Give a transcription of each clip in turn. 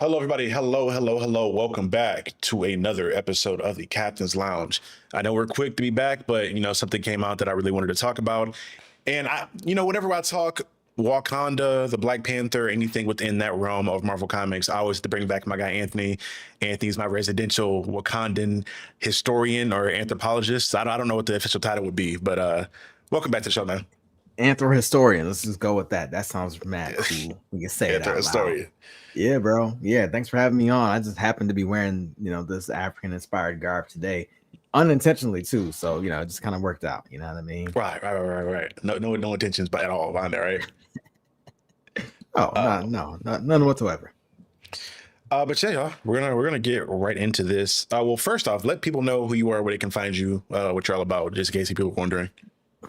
Hello, everybody. Hello, hello, hello. Welcome back to another episode of the Captain's Lounge. I know we're quick to be back, but something came out that I really wanted to talk about. And whenever I talk Wakanda, the Black Panther, anything within that realm of Marvel Comics, I always bring back my guy Anthony. Anthony's my residential Wakandan historian or anthropologist. I don't know what the official title would be, but welcome back to the show, man. Anthro historian. Let's just go with that. That sounds mad cool. We can say it Anthro out loud. historian. Yeah, bro. Yeah, thanks for having me on. I just happened to be wearing, this African inspired garb today, unintentionally too. So, it just kind of worked out. You know what I mean? Right. No intentions, but at all on there, right? Oh, no, none whatsoever. But yeah, y'all, we're gonna get right into this. Well, first off, let people know who you are, where they can find you, what you're all about, just in case people are wondering.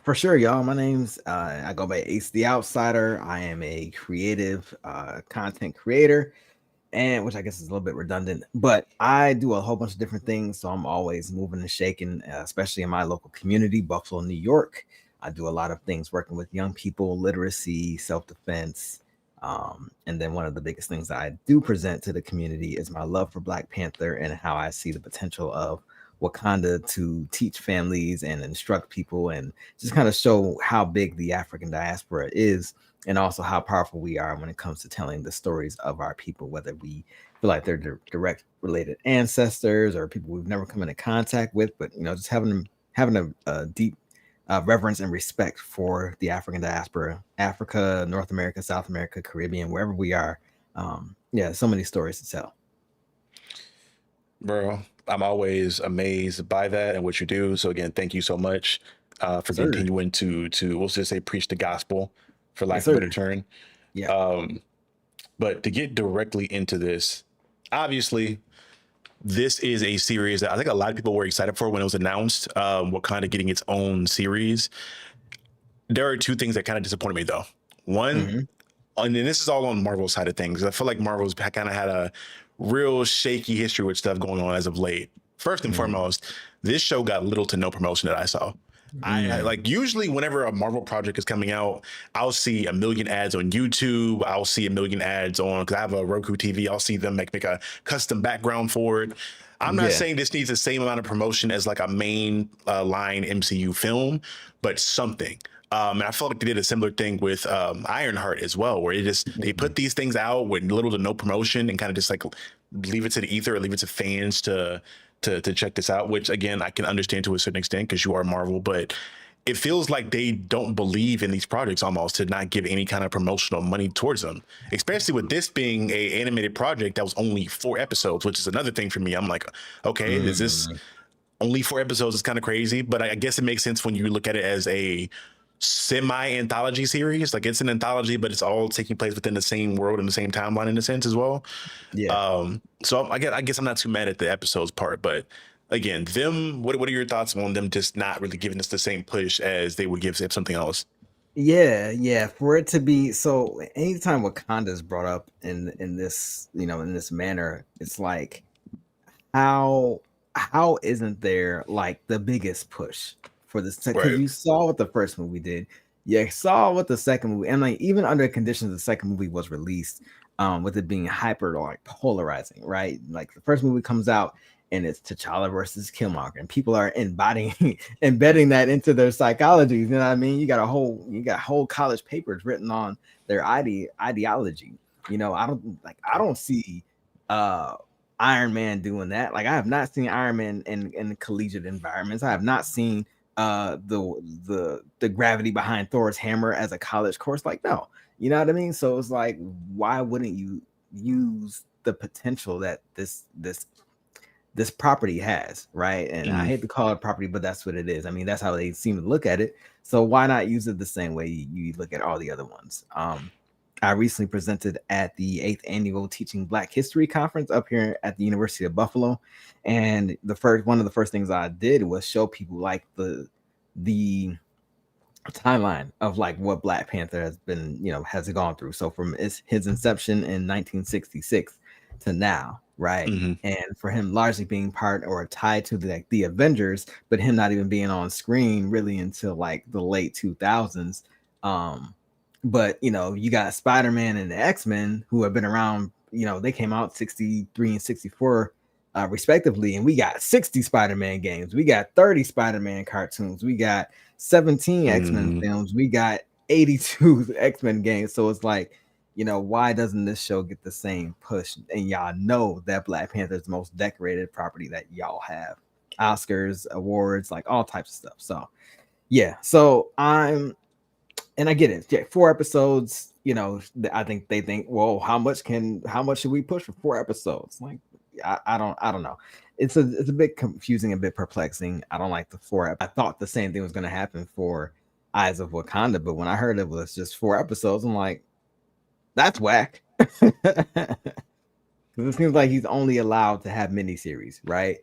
For sure, y'all. My name's I go by Ace the Outsider. I am a creative content creator, and which I guess is a little bit redundant, but I do a whole bunch of different things. So I'm always moving and shaking, especially in my local community, Buffalo, New York. I do a lot of things working with young people, literacy, self-defense. And then one of the biggest things I do present to the community is my love for Black Panther and how I see the potential of Wakanda to teach families and instruct people and just kind of show how big the African diaspora is and also how powerful we are when it comes to telling the stories of our people, whether we feel like they're direct related ancestors or people we've never come into contact with, but just having a deep reverence and respect for the African diaspora, Africa, North America, South America, Caribbean, wherever we are. So many stories to tell. Bro, I'm always amazed by that and what you do. So again, thank you so much for continuing to we'll just say preach the gospel, for lack of a better term. Yeah. But to get directly into this, obviously, this is a series that I think a lot of people were excited for when it was announced. Wakanda getting its own series. There are two things that kind of disappointed me, though. One, and this is all on Marvel's side of things. I feel like Marvel's kind of had a real shaky history with stuff going on as of late. First and foremost, this show got little to no promotion that I saw. I like usually whenever a Marvel project is coming out, I'll see a million ads on YouTube. I'll see a million ads on, because I have a Roku TV. I'll see them make a custom background for it. I'm not saying this needs the same amount of promotion as like a main line MCU film, but something. And I felt like they did a similar thing with Ironheart as well, where they put these things out with little to no promotion and kind of just like leave it to the ether or leave it to fans to check this out, which again, I can understand to a certain extent because you are Marvel, but it feels like they don't believe in these projects almost to not give any kind of promotional money towards them, especially with this being a animated project that was only 4 episodes, which is another thing for me. I'm like, okay, is this only 4 episodes? Is kind of crazy, but I guess it makes sense when you look at it as a semi-anthology series. Like it's an anthology, but it's all taking place within the same world and the same timeline in a sense as well. So I guess I'm not too mad at the episodes part, but again, what are your thoughts on them just not really giving us the same push as they would give something else? Yeah. For it to be so, anytime Wakanda is brought up in this, in this manner, it's like how isn't there like the biggest push for this? Because you saw what the first movie did, you saw what the second movie, and like even under conditions the second movie was released, with it being hyper like polarizing, right? Like the first movie comes out and it's T'Challa versus Killmonger, and people are embedding that into their psychology. You know what I mean? You got whole college papers written on their ideology. I don't see Iron Man doing that. Like I have not seen Iron Man in collegiate environments. I have not seen the gravity behind Thor's hammer as a college course. Like, no, you know what I mean? So it's like, why wouldn't you use the potential that this property has, right? And I hate to call it property, but that's what it is. I mean, that's how they seem to look at it. So why not use it the same way you look at all the other ones? I recently presented at the 8th annual Teaching Black History Conference up here at the University of Buffalo. And one of the first things I did was show people like the timeline of like what Black Panther has been, has gone through. So from his inception in 1966 to now, right? And for him largely being part or tied to the Avengers, but him not even being on screen really until like the late 2000s. But you got Spider-Man and the X-Men who have been around they came out 63 and 64 respectively, and we got 60 Spider-Man games, we got 30 Spider-Man cartoons, we got 17 X-Men Mm, films, we got 82 X-Men games. So it's like, why doesn't this show get the same push? And y'all know that Black Panther is the most decorated property that y'all have. Oscars, awards, like all types of stuff. So yeah. So and I get it. Yeah, 4 episodes, I think they think, well, how much should we push for 4 episodes? Like, I don't know. It's a bit confusing, a bit perplexing. I don't like the I thought the same thing was going to happen for Eyes of Wakanda, but when I heard it was just 4 episodes, I'm like, that's whack. Because it seems like he's only allowed to have miniseries, right?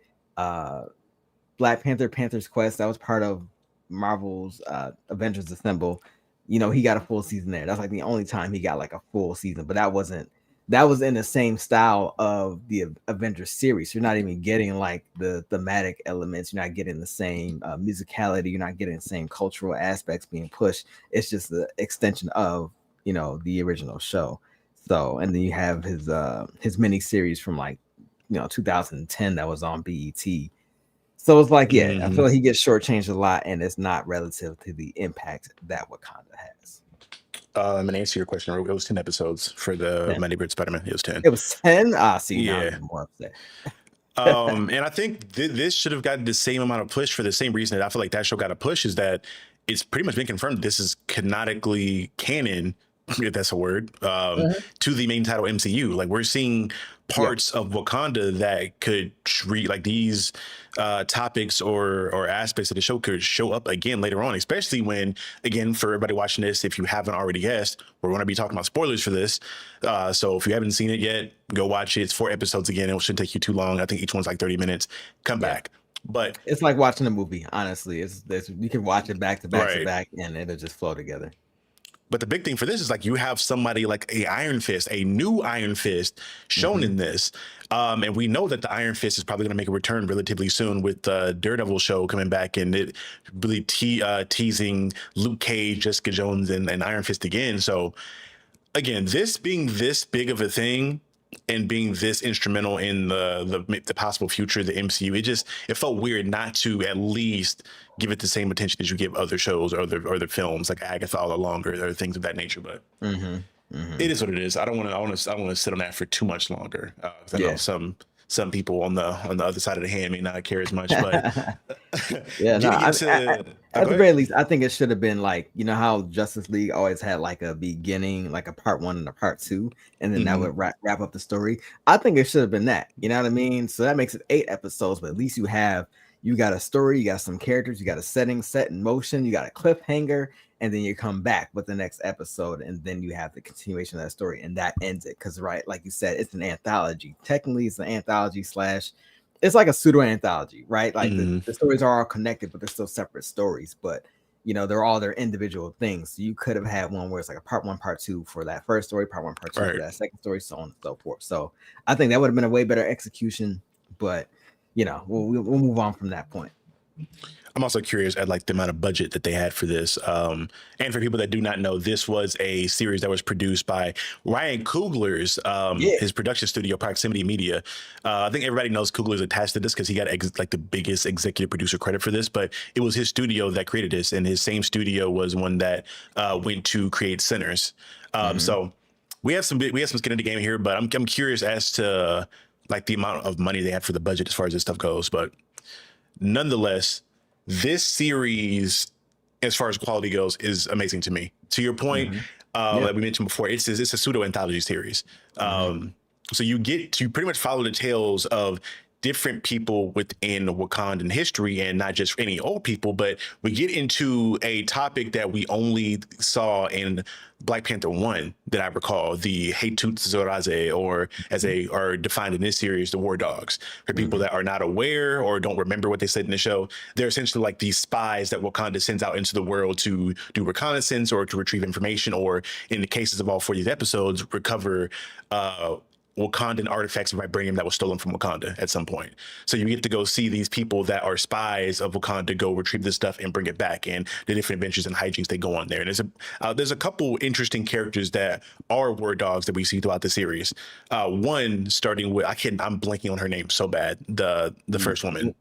Black Panther, Panther's Quest, that was part of Marvel's Avengers Assemble. He got a full season there. That's like the only time he got like a full season, but that was in the same style of the Avengers series. You're not even getting like the thematic elements. You're not getting the same musicality. You're not getting the same cultural aspects being pushed. It's just the extension of the original show. So, and then you have his mini series from like 2010 that was on BET. So it's like, yeah, I feel like he gets shortchanged a lot, and it's not relative to the impact that Wakanda has. And answer your question, it was 10 episodes for the 10. Mighty Bird Spider-Man. It was 10. It was 10. See, now Yeah. I'm more upset. And I think this should have gotten the same amount of push for the same reason that I feel like that show got a push, is that it's pretty much been confirmed this is canonically canon, if that's a word, to the main title MCU. Like, we're seeing parts of Wakanda that could read like these topics or aspects of the show could show up again later on, especially when, again, for everybody watching this, if you haven't already guessed, we're going to be talking about spoilers for this. So if you haven't seen it yet, go watch it. It's 4 episodes again. It shouldn't take you too long. I think each one's like 30 minutes. Come back. But it's like watching a movie, honestly. It's you can watch it back to back to Right. back, and it'll just flow together. But the big thing for this is like you have somebody like a Iron Fist, a new Iron Fist shown in this. And we know that the Iron Fist is probably going to make a return relatively soon with the Daredevil show coming back, and it really teasing Luke Cage, Jessica Jones, and Iron Fist again. So again, this being this big of a thing and being this instrumental in the possible future of the MCU, it felt weird not to at least give it the same attention as you give other shows or other films like Agatha all along or things of that nature. But it is what it is. I don't want to sit on that for too much longer. 'Cause I know some people on the other side of the hand may not care as much. But yeah, no, at the very least, I think it should have been like, how Justice League always had like a beginning, like a part 1 and a part 2, and then that would wrap up the story. I think it should have been that. You know what I mean? So that makes it 8 episodes, but at least you got a story, you got some characters, you got a setting set in motion, you got a cliffhanger, and then you come back with the next episode, and then you have the continuation of that story, and that ends it. Because, right, like you said, it's an anthology. Technically, it's an anthology / it's like a pseudo anthology, right? Like the stories are all connected, but they're still separate stories. But they're all their individual things. So you could have had one where it's like a part 1, part 2 for that first story, part 1, part 2 for that second story, so on and so forth. So I think that would have been a way better execution. But we'll move on from that point. I'm also curious at like the amount of budget that they had for this. And for people that do not know, this was a series that was produced by Ryan Coogler's his production studio, Proximity Media. I think everybody knows Coogler's attached to this because he got like the biggest executive producer credit for this, but it was his studio that created this, and his same studio was one that went to create Sinners. So we have some skin in the game here, but I'm curious as to like the amount of money they had for the budget as far as this stuff goes. But nonetheless, this series, as far as quality goes, is amazing to me. To your point, like we mentioned before, it's a pseudo anthology series. So you get to pretty much follow the tales of different people within Wakandan history, and not just any old people, but we get into a topic that we only saw in Black Panther 1 that I recall, the Hetut Zoraze, or as they are defined in this series, the War Dogs. For people that are not aware or don't remember what they said in the show, they're essentially like these spies that Wakanda sends out into the world to do reconnaissance or to retrieve information, or in the cases of all 4 of these episodes, recover Wakandan artifacts and vibranium that was stolen from Wakanda at some point. So you get to go see these people that are spies of Wakanda go retrieve this stuff and bring it back, and the different adventures and hijinks they go on there. And there's a couple interesting characters that are war dogs that we see throughout the series. One starting with I'm blanking on her name so bad. The first woman,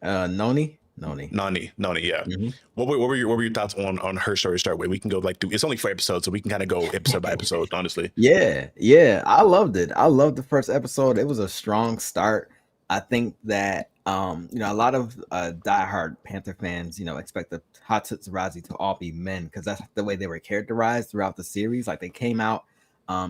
Noni. Nani, yeah. Hmm. What were your thoughts on her story to start with? We can go like through. It's only 4 episodes, so we can kind of go episode by episode. Honestly, Yeah, I loved it. I loved the first episode. It was a strong start. I think that a lot of diehard Panther fans, expect the Hatsutsu to all be men because that's the way they were characterized throughout the series. Like they came out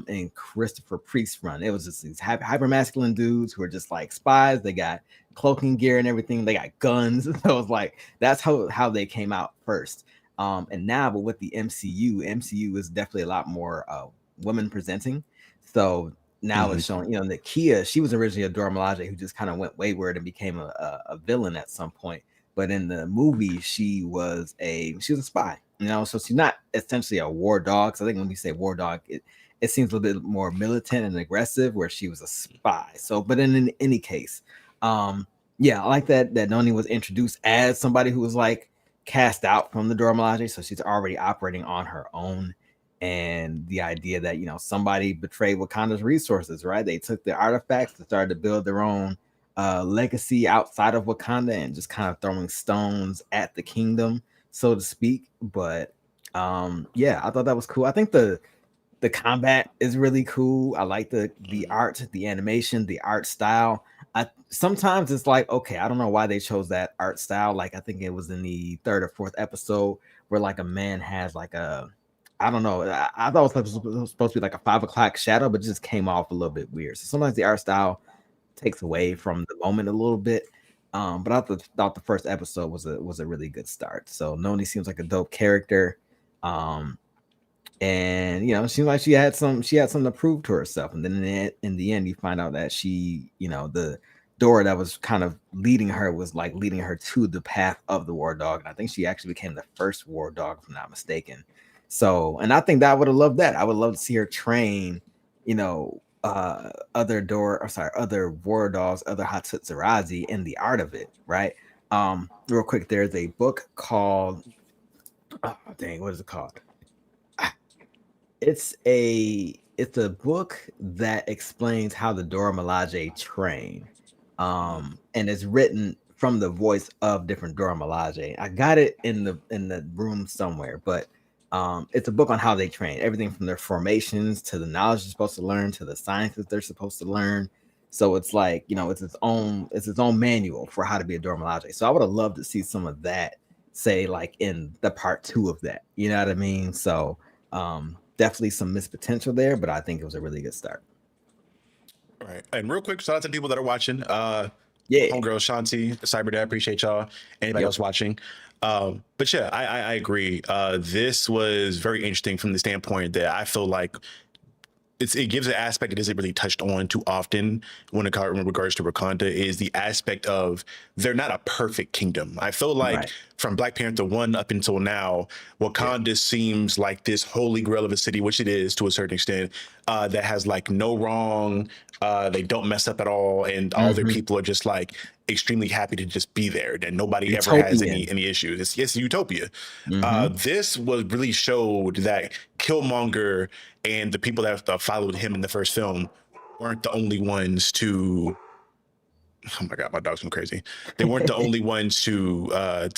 in Christopher Priest run. It was just these hyper masculine dudes who are just like spies. They got cloaking gear and everything. They got guns. So it's like that's how they came out first. And now, but with the MCU is definitely a lot more women presenting. So now hmm it's showing, Nakia, she was originally a Dora Milaje who just kind of went wayward and became a villain at some point. But in the movie, she was a spy, so she's not essentially a war dog. So I think when we say war dog, it seems a little bit more militant and aggressive, where she was a spy. So, but in any case, yeah, I like that Noni was introduced as somebody who was like cast out from the Dora Milaje, so she's already operating on her own. And the idea that somebody betrayed Wakanda's resources, right? They took the artifacts and started to build their own legacy outside of Wakanda and just kind of throwing stones at the kingdom, so to speak. But yeah, I thought that was cool. I think the combat is really cool. I like the art, the animation, the art style. Sometimes it's like, okay, I don't know why they chose that art style. Like I think it was in the third or fourth episode where like a man has like a, I don't know. I thought it was supposed to be like a 5 o'clock shadow, but it just came off a little bit weird. So sometimes the art style takes away from the moment a little bit. But I thought the first episode was a really good start. So Noni seems like a dope character. And it seemed like she had something to prove to herself. And then in the end, you find out that she, the Dora that was kind of leading her was like leading her to the path of the war dog. And I think she actually became the first war dog, if I'm not mistaken. So, and I think that I would have loved that. I would love to see her train, other war dogs, other Hatsutsu in the art of it, right? Real quick, there's a book called, oh dang, what is it called? It's a book that explains how the Dora Milaje train. And it's written from the voice of different Dora Milaje. I got it in the room somewhere, but it's a book on how they train, everything from their formations to the knowledge they're supposed to learn to the sciences they're supposed to learn. So it's like, it's its own manual for how to be a Dora Milaje. So I would have loved to see some of that, say like in the part 2 of that. You know what I mean? So definitely some missed potential there, but I think it was a really good start. All right. And real quick, shout out to people that are watching. Yeah. Homegirl Shanti, Cyber Dad, appreciate y'all. Anybody Yep. else watching? But yeah, I agree. This was very interesting from the standpoint that I feel like it gives an aspect that isn't really touched on too often when it in regards to Wakanda, is the aspect of they're not a perfect kingdom. I feel like Right. from Black Panther 1 up until now, Wakanda seems like this holy grail of a city, which it is to a certain extent, that has like no wrong. They don't mess up at all, and all their Mm-hmm. people are just like extremely happy to just be there. That nobody ever has Utopian. any issues. It's utopia. Mm-hmm. This was really showed that Killmonger and the people that followed him in the first film weren't the only ones to. Oh my God, my dog's going crazy. They weren't the only ones to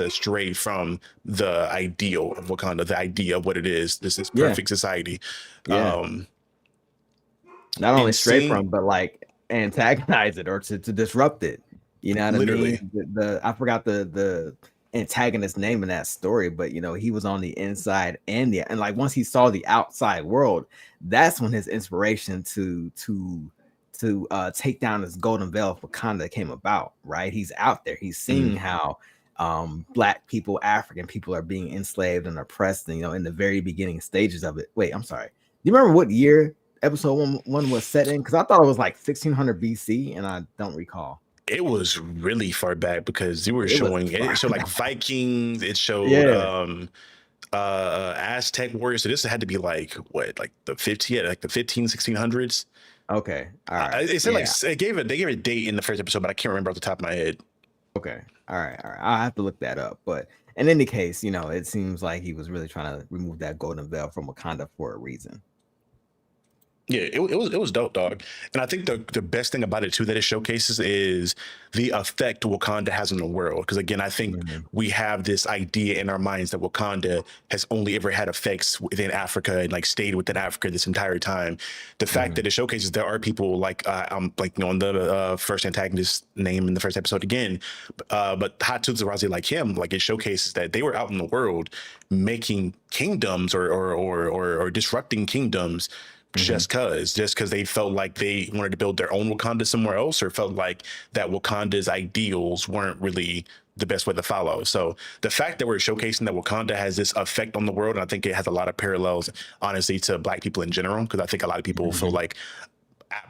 stray from the ideal of Wakanda, the idea of what it is. This is Yeah. perfect society. Yeah. Um, Not only and stray seeing from, but like antagonize it or to disrupt it. You know what I mean? literally, I forgot the antagonist name in that story, but he was on the inside and like once he saw the outside world, that's when his inspiration to take down this golden veil of Wakanda came about, right? He's out there, he's seeing how Black people, African people are being enslaved and oppressed, and in the very beginning stages of it. Wait, I'm sorry. Do you remember what year episode one was set in? Because I thought it was like 1600 BC, and I don't recall. it was really far back because you were It was showing it showed like Vikings, it showed yeah, Aztec warriors. So this had to be like what, like the 15, like the 1600s. Okay. All right. It said like Yeah. they gave a date in the first episode, but I can't remember off the top of my head. Okay. All right. All right. I'll have to look that up. But in any case, it seems like he was really trying to remove that golden veil from Wakanda for a reason. Yeah, it was dope, dog. And I think the best thing about it too that it showcases is the effect Wakanda has on the world. Because again, I think Mhm. we have this idea in our minds that Wakanda has only ever had effects within Africa and like stayed within Africa this entire time. The fact Mhm. that it showcases there are people like on the first antagonist name in the first episode again, but Hattusarazi like him, like it showcases that they were out in the world making kingdoms or disrupting kingdoms Mhm. just because they felt like they wanted to build their own Wakanda somewhere else, or felt like that Wakanda's ideals weren't really the best way to follow. So the fact that we're showcasing that Wakanda has this effect on the world, and I think it has a lot of parallels, honestly, to Black people in general, because I think a lot of people feel Mhm. like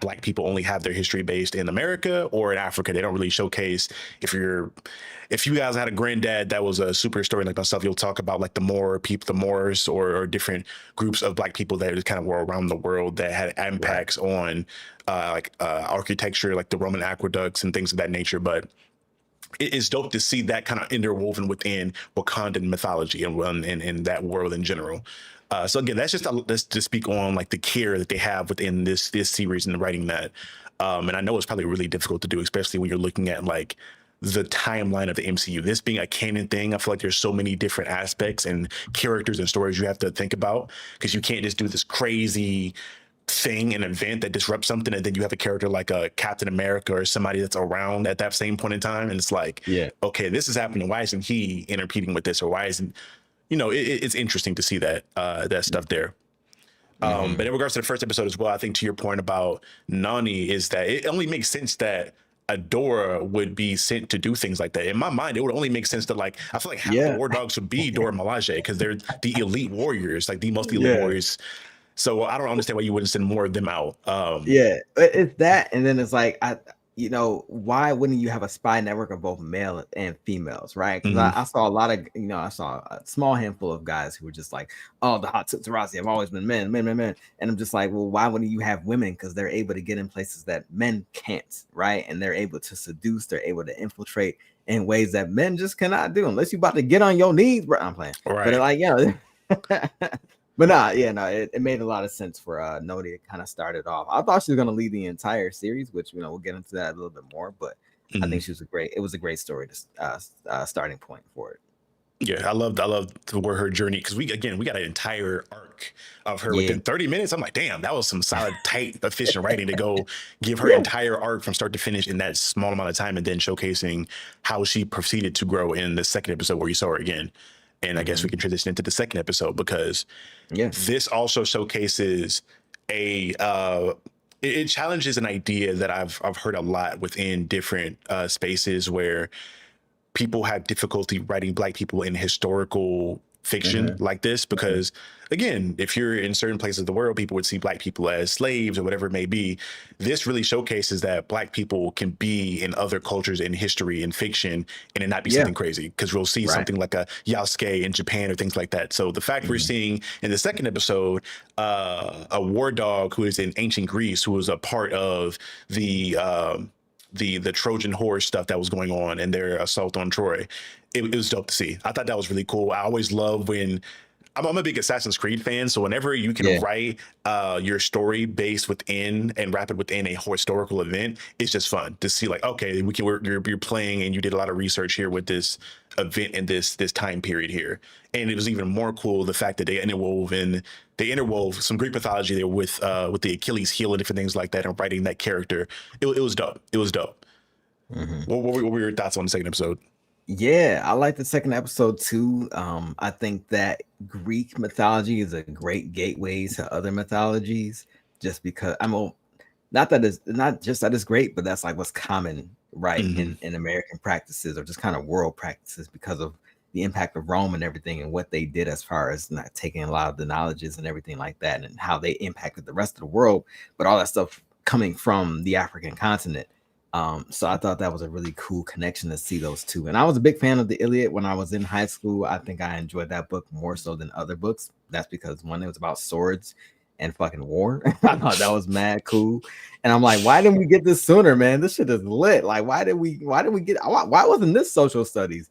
Black people only have their history based in America or in Africa. They don't really showcase. If you guys had a granddad that was a super historian like myself, you'll talk about like the Moors, or different groups of Black people that just kind of were around the world that had Right. impacts on architecture, like the Roman aqueducts and things of that nature. But it's dope to see that kind of interwoven within Wakandan mythology and that world in general. So again, let's just speak on like the care that they have within this series and writing that. And I know it's probably really difficult to do, especially when you're looking at like the timeline of the MCU. This being a canon thing, I feel like there's so many different aspects and characters and stories you have to think about, because you can't just do this crazy thing, an event that disrupts something, and then you have a character like a Captain America or somebody that's around at that same point in time, and it's like, Yeah. okay, this is happening. Why isn't he interpeting with this, or why isn't it's interesting to see that stuff there. But Mhm. in regards to the first episode as well, I think to your point about Nani is that it only makes sense that Adora would be sent to do things like that. In my mind, it would only make sense that like I feel like half the Yeah. war dogs would be Dora Milaje because they're the elite warriors, like the most elite Yeah. warriors. So I don't understand why you wouldn't send more of them out. Yeah, it's that, and then it's like why wouldn't you have a spy network of both male and females, right? Because Mhm. I saw a lot of, I saw a small handful of guys who were just like, oh, the hot Tutsi have always been men, men, men, men, and I'm just like, well, why wouldn't you have women? Because they're able to get in places that men can't, right? And they're able to seduce, they're able to infiltrate in ways that men just cannot do, unless you about to get on your knees, bro. I'm playing, but Right. like, but nah, yeah, no, it made a lot of sense for Nodi to kind of start it off. I thought she was gonna lead the entire series, which we'll get into that a little bit more. But I Mhm. think it was a great story to starting point for it. Yeah, I loved to where her journey, because we got an entire arc of her Yeah, within 30 minutes. I'm like, damn, that was some solid, tight, efficient writing to go give her yeah, entire arc from start to finish in that small amount of time, and then showcasing how she proceeded to grow in the second episode where you saw her again. And I guess we hmm, can transition into the second episode, because yeah, this also showcases a it challenges an idea that I've heard a lot within different spaces where people have difficulty writing Black people in historical fiction hmm, like this, hmm, because again, if you're in certain places of the world, people would see Black people as slaves or whatever it may be. This really showcases that Black people can be in other cultures in history and fiction and it not be yeah, something crazy, because we'll see right, something like a Yasuke in Japan or things like that. So the fact we're hmm, seeing in the second episode a war dog who is in ancient Greece, who was a part of the the Trojan horse stuff that was going on and their assault on Troy. It was dope to see. I thought that was really cool. I always love when I'm a big Assassin's Creed fan, so whenever you can yeah, write your story based within and wrap it within a historical event, it's just fun to see. Like, okay, you're playing and you did a lot of research here with this event in this time period here, and it was even more cool the fact that they interwove some Greek mythology there with the Achilles heel and different things like that, and writing that character. It was dope. It was dope. hmm. What were your thoughts on the second episode? Yeah, I like the second episode too. I think that Greek mythology is a great gateway to other mythologies, just because not that it's not just that it's great, but that's like what's common, right, Hmm. in American practices or just kind of world practices because of the impact of Rome and everything and what they did as far as not taking a lot of the knowledges and everything like that and how they impacted the rest of the world, but all that stuff coming from the African continent. So I thought that was a really cool connection to see those two. And I was a big fan of the Iliad when I was in high school. I think I enjoyed that book more so than other books. That's because one, it was about swords, and fucking war. I thought that was mad cool. And I'm like, why didn't we get this sooner, man? This shit is lit. Like, why did we get why wasn't this social studies?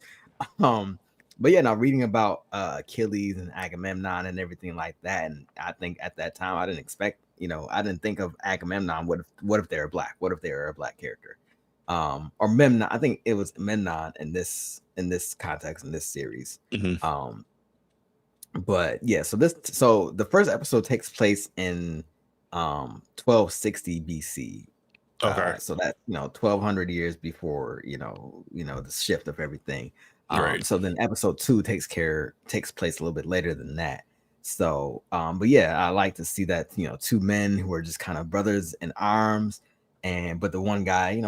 Um, but yeah, now reading about Achilles and Agamemnon and everything like that, and I think at that time I didn't expect, I didn't think of Agamemnon. What if they were black? What if they were a black character? Or Memnon. I think it was Memnon in this context in this series. Mm-hmm. But yeah, so the first episode takes place in 1260 BC. Okay. So that 1200 years before the shift of everything. Right. So then episode 2 takes place a little bit later than that. So but yeah, I like to see that two men who are just kind of brothers in arms, but the one guy,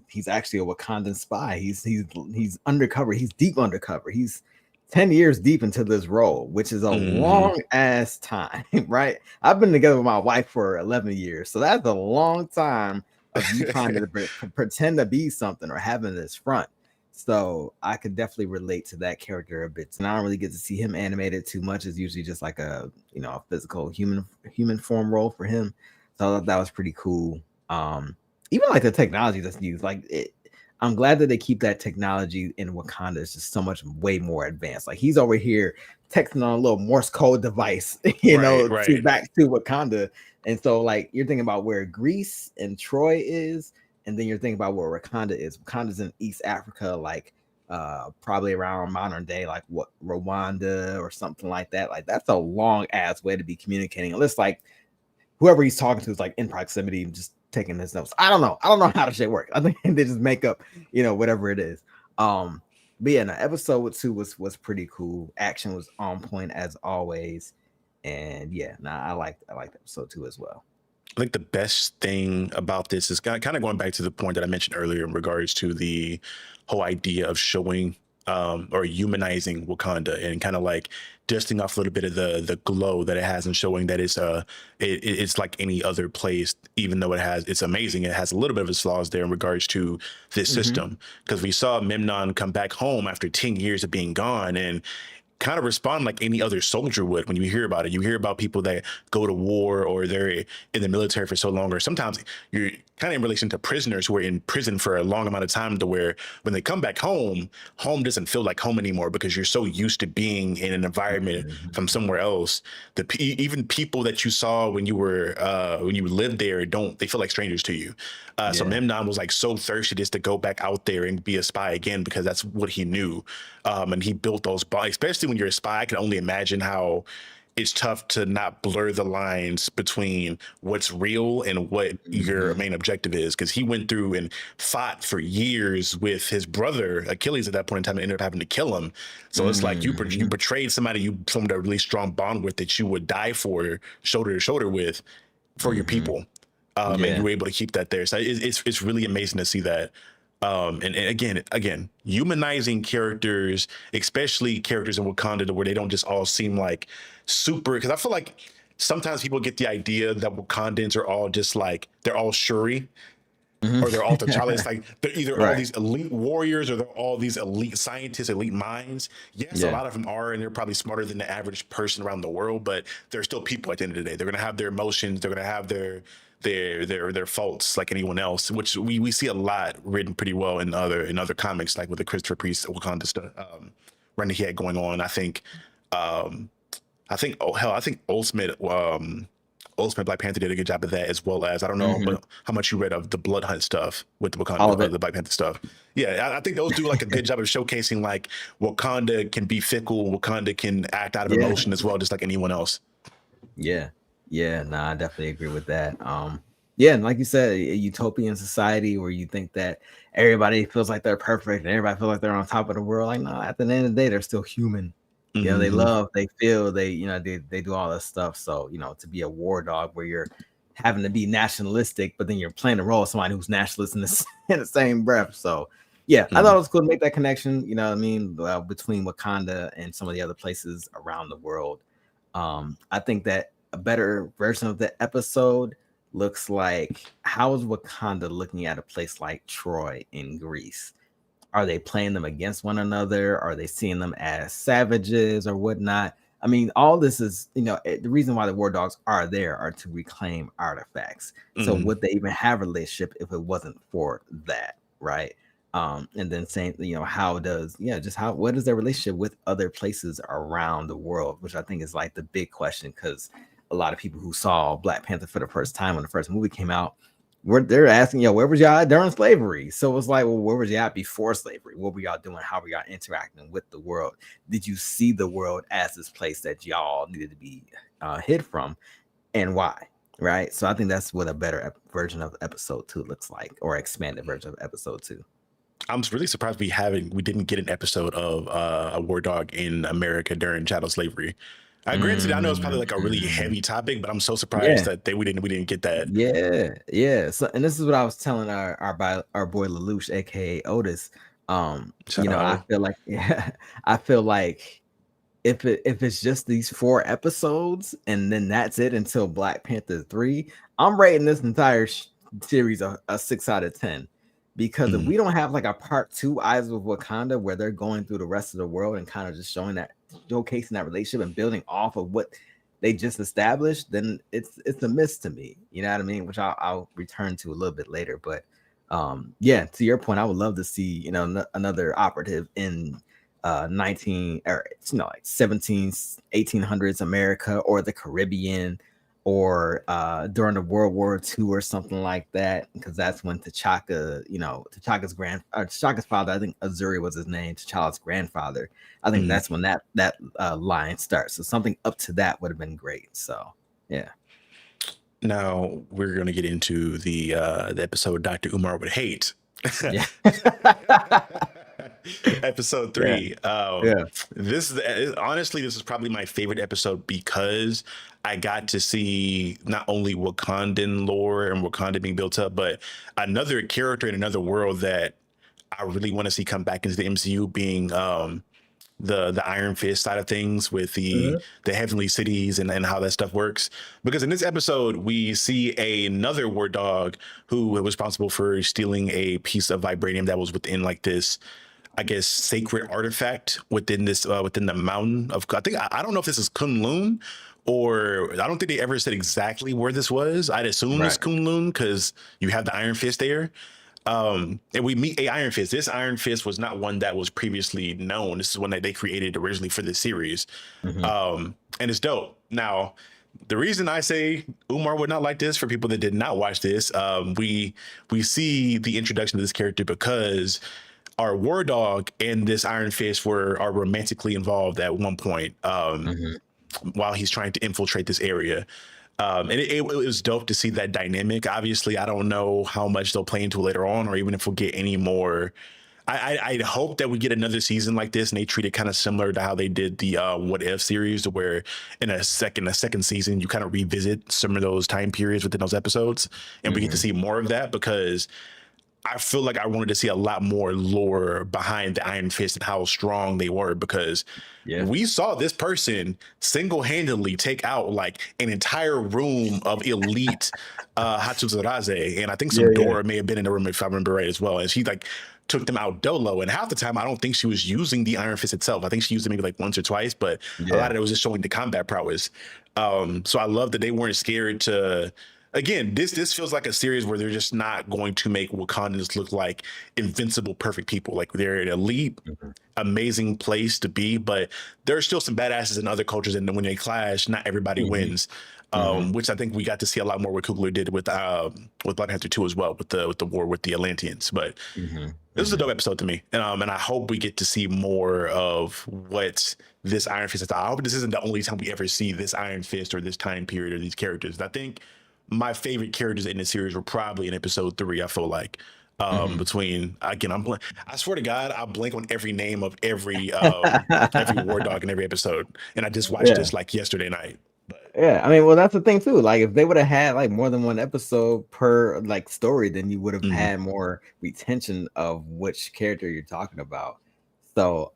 he's actually a Wakandan spy. He's undercover. He's deep undercover. He's 10 years deep into this role, which is a long ass time, right? I've been together with my wife for 11 years, so that's a long time of you trying to pretend to be something or having this front. So I could definitely relate to that character a bit. And I don't really get to see him animated too much. It's usually just like a a physical human form role for him. So I thought that was pretty cool. Even like the technology that's used, like I'm glad that they keep that technology in Wakanda. It's just so much way more advanced. Like he's over here texting on a little Morse code device, back to Wakanda. And so like you're thinking about where Greece and Troy is, and then you're thinking about where Wakanda is. Wakanda's in East Africa, like probably around modern day, like what Rwanda or something like that. Like that's a long ass way to be communicating. Unless like whoever he's talking to is like in proximity, just taking his notes. I don't know how the shit works. I think they just make up, whatever it is. But yeah, no, episode 2 was pretty cool. Action was on point as always. And yeah, I liked episode 2 as well. I think the best thing about this is kind of going back to the point that I mentioned earlier in regards to the whole idea of showing or humanizing Wakanda and kind of like dusting off a little bit of the glow that it has and showing that it's like any other place, even though it's amazing. It has a little bit of its flaws there in regards to this system, because we saw Memnon come back home after 10 years of being gone and kind of respond like any other soldier would. When you hear about it, you hear about people that go to war or they're in the military for so long, or sometimes you're kind of in relation to prisoners who are in prison for a long amount of time, to where when they come back home doesn't feel like home anymore because you're so used to being in an environment from somewhere else. Even people that you saw when you lived there, they feel like strangers to you. So Memnon was like so thirsty just to go back out there and be a spy again, because that's what he knew. And he built those bonds, especially when you're a spy. I can only imagine how it's tough to not blur the lines between what's real and what your main objective is, because he went through and fought for years with his brother Achilles at that point in time and ended up having to kill him. So it's like you betrayed somebody you formed a really strong bond with, that you would die for, shoulder to shoulder with, for your people. And you were able to keep that there. So it's really amazing to see that. And again, humanizing characters, especially characters in Wakanda, where they don't just all seem like super. Because I feel like sometimes people get the idea that Wakandans are all just like, they're all Shuri, or they're all T'Challa. It's like they're either all these elite warriors or they're all these elite scientists, elite minds. Yes, a lot of them are, and they're probably smarter than the average person around the world, but they're still people at the end of the day. They're gonna have their emotions, they're gonna have their faults like anyone else, which we see a lot written pretty well in other comics, like with the Christopher Priest Wakanda stuff run he had going on. I think Ultimate Black Panther did a good job of that, as well as, I don't know but how much you read of the Blood Hunt stuff with the Wakanda, the Black Panther stuff. Yeah, I think those do like a good job of showcasing like Wakanda can be fickle, Wakanda can act out of emotion as well, just like anyone else. I definitely agree with that. And like you said, a utopian society where you think that everybody feels like they're perfect and everybody feels like they're on top of the world. Like, no, at the end of the day, they're still human. They love, they feel, they do all this stuff. So, to be a war dog where you're having to be nationalistic, but then you're playing the role of somebody who's nationalist in the same breath. So, I thought it was cool to make that connection, between Wakanda and some of the other places around the world. I think that a better version of the episode looks like, how is Wakanda looking at a place like Troy in Greece? Are they playing them against one another? Are they seeing them as savages or whatnot? I mean, all this is, the reason why the war dogs are there are to reclaim artifacts. So Mhm. would they even have a relationship if it wasn't for that, right? And then saying, how does, just what is their relationship with other places around the world, which I think is like the big question, because a lot of people who saw Black Panther for the first time when the first movie came out, they're asking, where was y'all at during slavery? So it's like, well, where was y'all at before slavery? What were y'all doing? How were y'all interacting with the world? Did you see the world as this place that y'all needed to be hid from, and why? Right. So I think that's what a better version of episode 2 looks like, or expanded version of episode 2. I'm really surprised we didn't get an episode of a war dog in America during chattel slavery. Granted, I know it's probably like a really Mm-hmm. heavy topic, but I'm so surprised Yeah. that we didn't get that. Yeah. So, and this is what I was telling our boy Lelouch, aka Otis. Shout out I O. feel like I feel like if it's just these 4 episodes and then that's it until Black Panther 3, I'm rating this entire series a 6 out of 10. Because if Mhm. we don't have like a part 2 Eyes of Wakanda where they're going through the rest of the world and kind of just showcasing that relationship and building off of what they just established, then it's a miss to me. You know what I mean? Which I'll return to a little bit later. But yeah, to your point, I would love to see another operative in 19 or like 17 1800s America or the Caribbean, or during the World War II or something like that, because that's when T'Chaka's father, I think Azuri was his name, T'Challa's grandfather. I think Mhm. that's when that line starts. So something up to that would have been great. So yeah. Now we're going to get into the episode Dr. Umar would hate. Yeah. Episode Yeah. 3. Yeah. Honestly, this is probably my favorite episode because I got to see not only Wakandan lore and Wakanda being built up, but another character in another world that I really want to see come back into the MCU, being the Iron Fist side of things with Mhm. the heavenly cities and how that stuff works. Because in this episode, we see another war dog who was responsible for stealing a piece of vibranium that was within like this, I guess, sacred artifact within this within the mountain of. I don't know if this is Kunlun, or I don't think they ever said exactly where this was. I'd assume it's Right. Kunlun because you have the Iron Fist there. And we meet a Iron Fist. This Iron Fist was not one that was previously known. This is one that they created originally for the series. Mhm. And it's dope. Now, the reason I say Umar would not like this, for people that did not watch this, we see the introduction of this character because our war dog and this Iron Fist are romantically involved at one point, Mhm. while he's trying to infiltrate this area. And it was dope to see that dynamic. Obviously, I don't know how much they'll play into later on, or even if we'll get any more. I'd hope that we get another season like this, and they treat it kind of similar to how they did the What If series, to where in a second season you kind of revisit some of those time periods within those episodes, and we get to Mhm. see more of that, because I feel like I wanted to see a lot more lore behind the Iron Fist and how strong they were, because Yeah. we saw this person single-handedly take out like an entire room of elite Hatsuzuraze, and I think Yeah. some Yeah. Dora may have been in the room if I remember right as well. And she like took them out dolo. And half the time, I don't think she was using the Iron Fist itself. I think she used it maybe like once or twice, but a lot Yeah. of it was just showing the combat prowess. So I love that they weren't scared to. Again, this feels like a series where they're just not going to make Wakandans look like invincible, perfect people. Like, they're an elite, Mhm. amazing place to be, but there are still some badasses in other cultures, and when they clash, not everybody Mhm. wins. Mhm. Which I think we got to see a lot more what Kugler did with Black Panther 2 as well, with the war with the Atlanteans. But Mhm. this was a Mhm. dope episode to me, and I hope we get to see more of what this Iron Fist is. I hope this isn't the only time we ever see this Iron Fist or this time period or these characters. I think my favorite characters in the series were probably in episode 3. I feel like Mhm. between, again, I swear to God, I blank on every name of every war dog in every episode, and I just watched Yeah. this like yesterday night. But Yeah, I mean, well, that's the thing too. Like, if they would have had like more than one episode per like story, then you would have mhm, had more retention of which character you're talking about. So,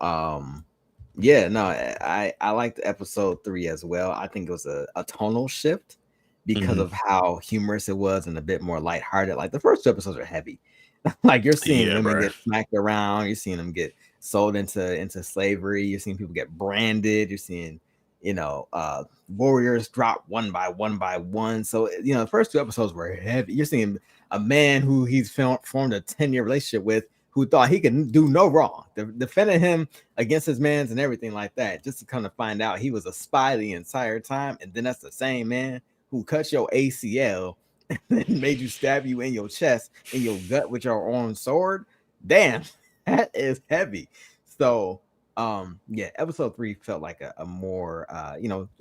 yeah, no, I liked episode 3 as well. I think it was a tonal shift because mhm. of how humorous it was and a bit more lighthearted. Like the first 2 episodes are heavy. Like, you're seeing Yeah, women bro. get smacked around, you're seeing them get sold into slavery, you're seeing people get branded, you're seeing warriors drop one by one. So the first 2 episodes were heavy. You're seeing a man who he's formed a 10-year relationship with, who thought he could do no wrong, defending him against his mans and everything like that, just to kind of find out he was a spy the entire time. And then that's the same man who cut your ACL and then made you stab you in your chest, in your gut with your own sword. Damn, that is heavy. So episode 3 felt like a more a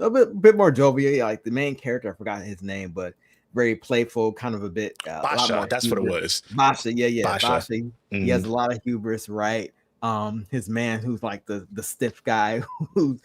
bit more jovial. Like the main character, I forgot his name, but very playful, kind of a bit Basha, a lot more that's hubris. what it was. Basha, Basha. Basha. He has a lot of hubris, right? His man who's like the stiff guy who's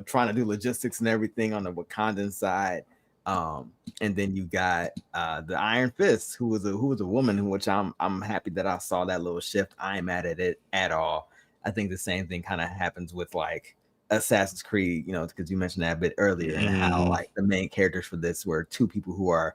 trying to do logistics and everything on the Wakandan side. And then you got the Iron Fist, who was a woman, which I'm happy that I saw that little shift. I ain't mad at it at all. I think the same thing kind of happens with like Assassin's Creed, because you mentioned that a bit earlier, and how like the main characters for this were 2 people who are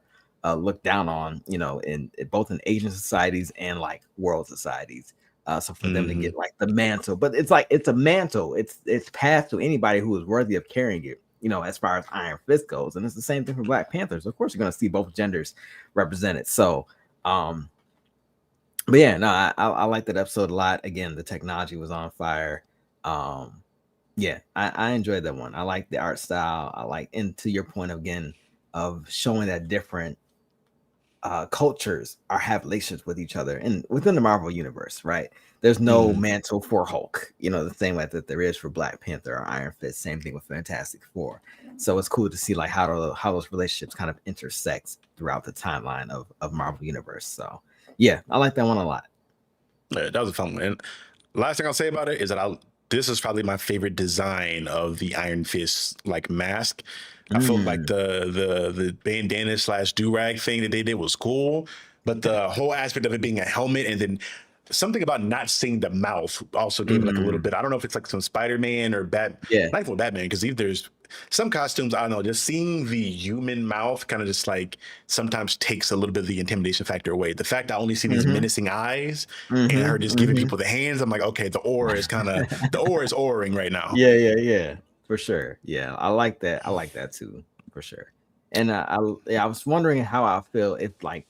looked down on, in both in Asian societies and like world societies. So for them to get like the mantle, but it's like it's a mantle. It's passed to anybody who is worthy of carrying it. As far as Iron Fist goes, and it's the same thing for Black Panthers. Of course, you're going to see both genders represented. So, but yeah, no, I like that episode a lot. Again, the technology was on fire. I enjoyed that one. I like the art style. I like, and to your point again of showing that different cultures have relationships with each other and within the Marvel universe, right? There's no mantle for Hulk, the same way that there is for Black Panther or Iron Fist. Same thing with Fantastic Four. So it's cool to see like how those relationships kind of intersect throughout the timeline of Marvel universe. So yeah, I like that one a lot. Yeah, that was a fun one. And last thing I'll say about it is that this is probably my favorite design of the Iron Fist like mask. I felt like the bandana / do-rag thing that they did was cool, but the whole aspect of it being a helmet and then something about not seeing the mouth also gave it like a little bit. I don't know if it's like some Spider-Man or not even Batman, because there's some costumes, I don't know, just seeing the human mouth kind of just like sometimes takes a little bit of the intimidation factor away. The fact I only see these menacing eyes and her just giving people the hands, I'm like, okay, the aura is auraing right now. Yeah. For sure. Yeah, I like that. I like that too, for sure. And I was wondering how I feel if like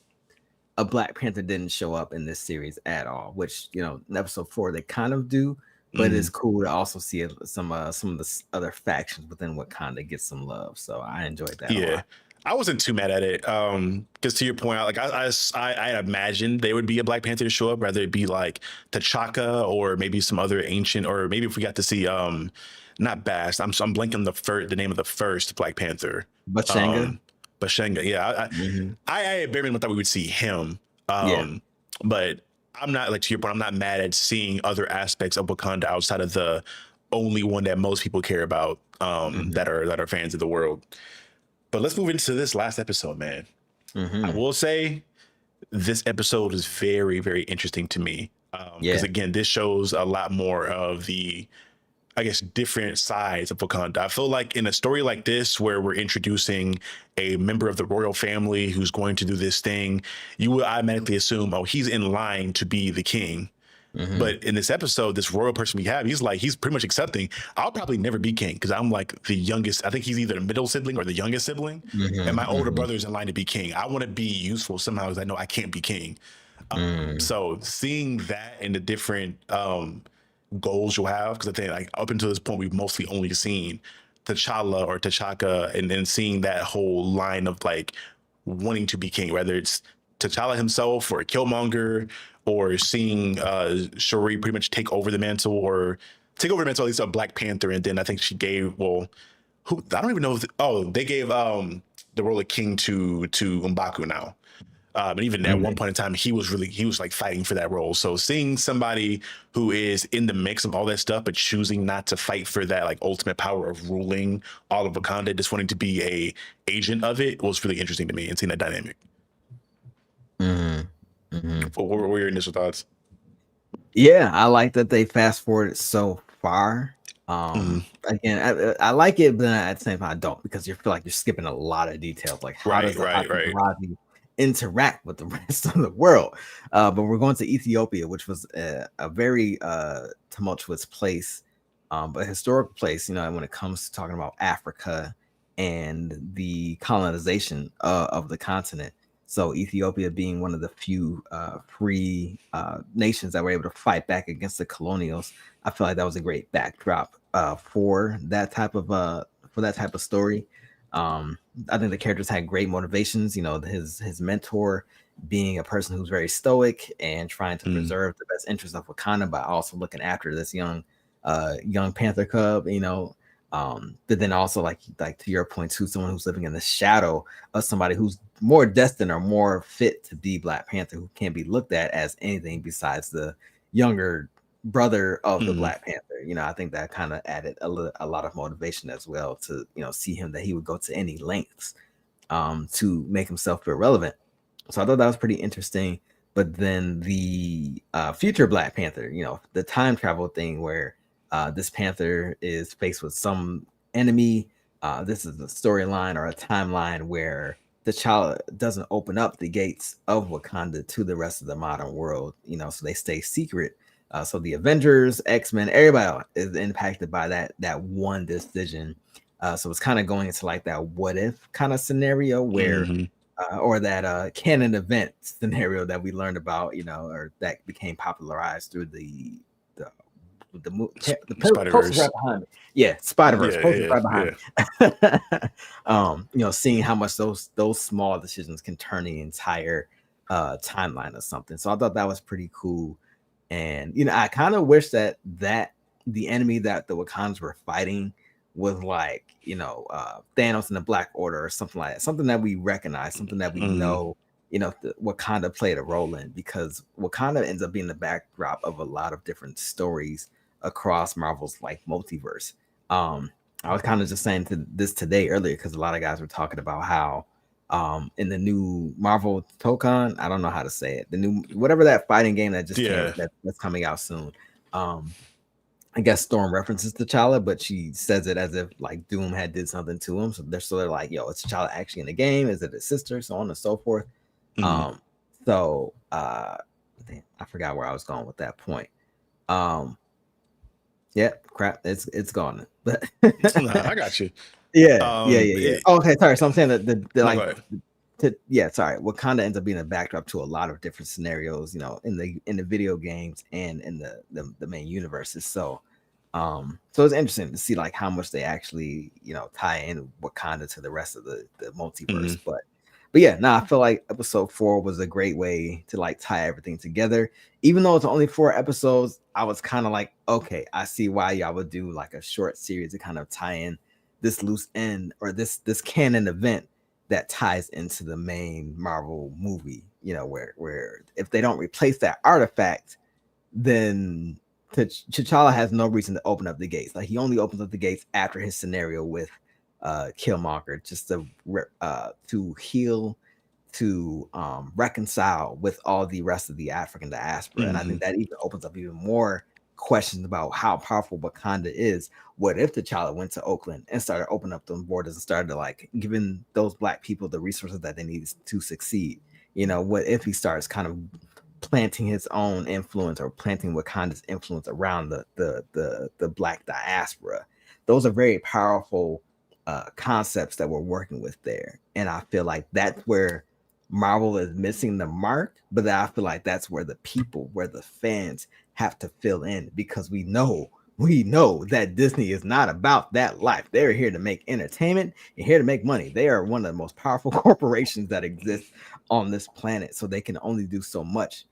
a Black Panther didn't show up in this series at all, which in episode 4 they kind of do, but it's cool to also see some of the other factions within Wakanda get some love. So I enjoyed that a lot. I wasn't too mad at it, because to your point, like I imagined there would be a Black Panther to show up, whether it be like T'Chaka or maybe some other ancient, or maybe if we got to see not Bast. I'm blanking on the name of the first Black Panther. Bashanga. Bashanga, yeah. I barely thought we would see him. But I'm not, like, to your point, I'm not mad at seeing other aspects of Wakanda outside of the only one that most people care about, that are fans of the world. But let's move into this last episode, man. I will say this episode is very, very interesting to me. Because again, this shows a lot more of the, I guess, different sides of Wakanda. I feel like in a story like this, where we're introducing a member of the royal family who's going to do this thing, you would automatically assume, oh, he's in line to be the king. But in this episode, this royal person we have, he's pretty much accepting, I'll probably never be king because I'm like the youngest. I think he's either the middle sibling or the youngest sibling. And my older brother's in line to be king. I want to be useful somehow because I know I can't be king. So seeing that and the different goals you'll have, because I think like up until this point we've mostly only seen T'Challa or T'Chaka, and then seeing that whole line of like wanting to be king, whether it's T'Challa himself or Killmonger, or seeing Shuri pretty much take over the mantle at least of Black Panther, and then I think she gave I don't even know they gave the role of king to M'Baku now. But even at one point in time, he was like fighting for that role. So seeing somebody who is in the mix of all that stuff, but choosing not to fight for that like ultimate power of ruling all of Wakanda, just wanting to be a agent of it, was really interesting to me, and seeing that dynamic. What were your initial thoughts? Yeah, I like that they fast forwarded so far. Again, I like it, but at the same time I don't, because you feel like you're skipping a lot of details, like how does Razi interact with the rest of the world. But we're going to Ethiopia, which was a very tumultuous place but a historical place, you know, when it comes to talking about Africa and the colonization of the continent. So Ethiopia being one of the few free nations that were able to fight back against the colonials, I feel like that was a great backdrop for that type of story. I think the characters had great motivations. You know, his mentor being a person who's very stoic and trying to Mm. preserve the best interest of Wakanda by also looking after this young Panther cub, you know. But then also like to your point too, someone who's living in the shadow of somebody who's more destined or more fit to be Black Panther, who can't be looked at as anything besides the younger brother of the Mm. Black Panther. You know, I think that kind of added a lot of motivation as well to, you know, see him that he would go to any lengths to make himself feel relevant. So I thought that was pretty interesting. But then the future Black Panther, you know, the time travel thing where this Panther is faced with some enemy. This is a storyline or a timeline where T'Challa doesn't open up the gates of Wakanda to the rest of the modern world, you know, so they stay secret. So the Avengers, X-Men, everybody else is impacted by that one decision. So it's kind of going into like that what if kind of scenario where Mm-hmm. or that canon event scenario that we learned about, you know, or that became popularized through the the Spider poster's right Verse. behind me. Yeah, Spider Verse Yeah, poster's yeah, right behind yeah. me. You know, seeing how much those small decisions can turn the entire timeline of something. So I thought that was pretty cool. And you know, I kind of wish that the enemy that the Wakandans were fighting was like, you know, Thanos in the Black Order or something like that, something that we recognize, something that we Mm. know, you know, Wakanda played a role in, because Wakanda ends up being the backdrop of a lot of different stories across Marvel's like multiverse. I was kind of just saying to this today earlier because a lot of guys were talking about how in the new Marvel Tokon, I don't know how to say it, the new whatever that fighting game that just Yeah. that's coming out soon. I guess Storm references T'Challa, but she says it as if like Doom had did something to him. So they're like, yo, is T'Challa actually in the game? Is it his sister? So on and so forth. Mm. Um, so damn, I forgot where I was going with that point. Um, yeah, crap, it's gone. But Nah, I got you. yeah. It, Oh, okay, sorry. So I'm saying that the no, go like ahead. yeah, sorry. Wakanda ends up being a backdrop to a lot of different scenarios, you know, in the video games and in the main universes. So it's interesting to see like how much they actually, you know, tie in Wakanda to the rest of the multiverse. Mm. But yeah, I feel like episode 4 was a great way to like tie everything together. Even though it's only 4 episodes, I was kind of like, okay, I see why y'all would do like a short series to kind of tie in this loose end or this canon event that ties into the main Marvel movie, you know, where if they don't replace that artifact, then T'Challa has no reason to open up the gates. Like he only opens up the gates after his scenario with Killmonger, just to heal, to reconcile with all the rest of the African diaspora. And I Mm-hmm. think that even opens up even more questions about how powerful Wakanda is. What if T'Challa went to Oakland and started opening up those borders and started to like giving those Black people the resources that they need to succeed? You know, what if he starts kind of planting his own influence or planting Wakanda's influence around the Black diaspora? Those are very powerful concepts that we're working with there, and I feel like that's where Marvel is missing the mark. But I feel like that's where the people, where the fans have to fill in, because we know that Disney is not about that life. They're here to make entertainment and here to make money. They are one of the most powerful corporations that exist on this planet, so they can only do so much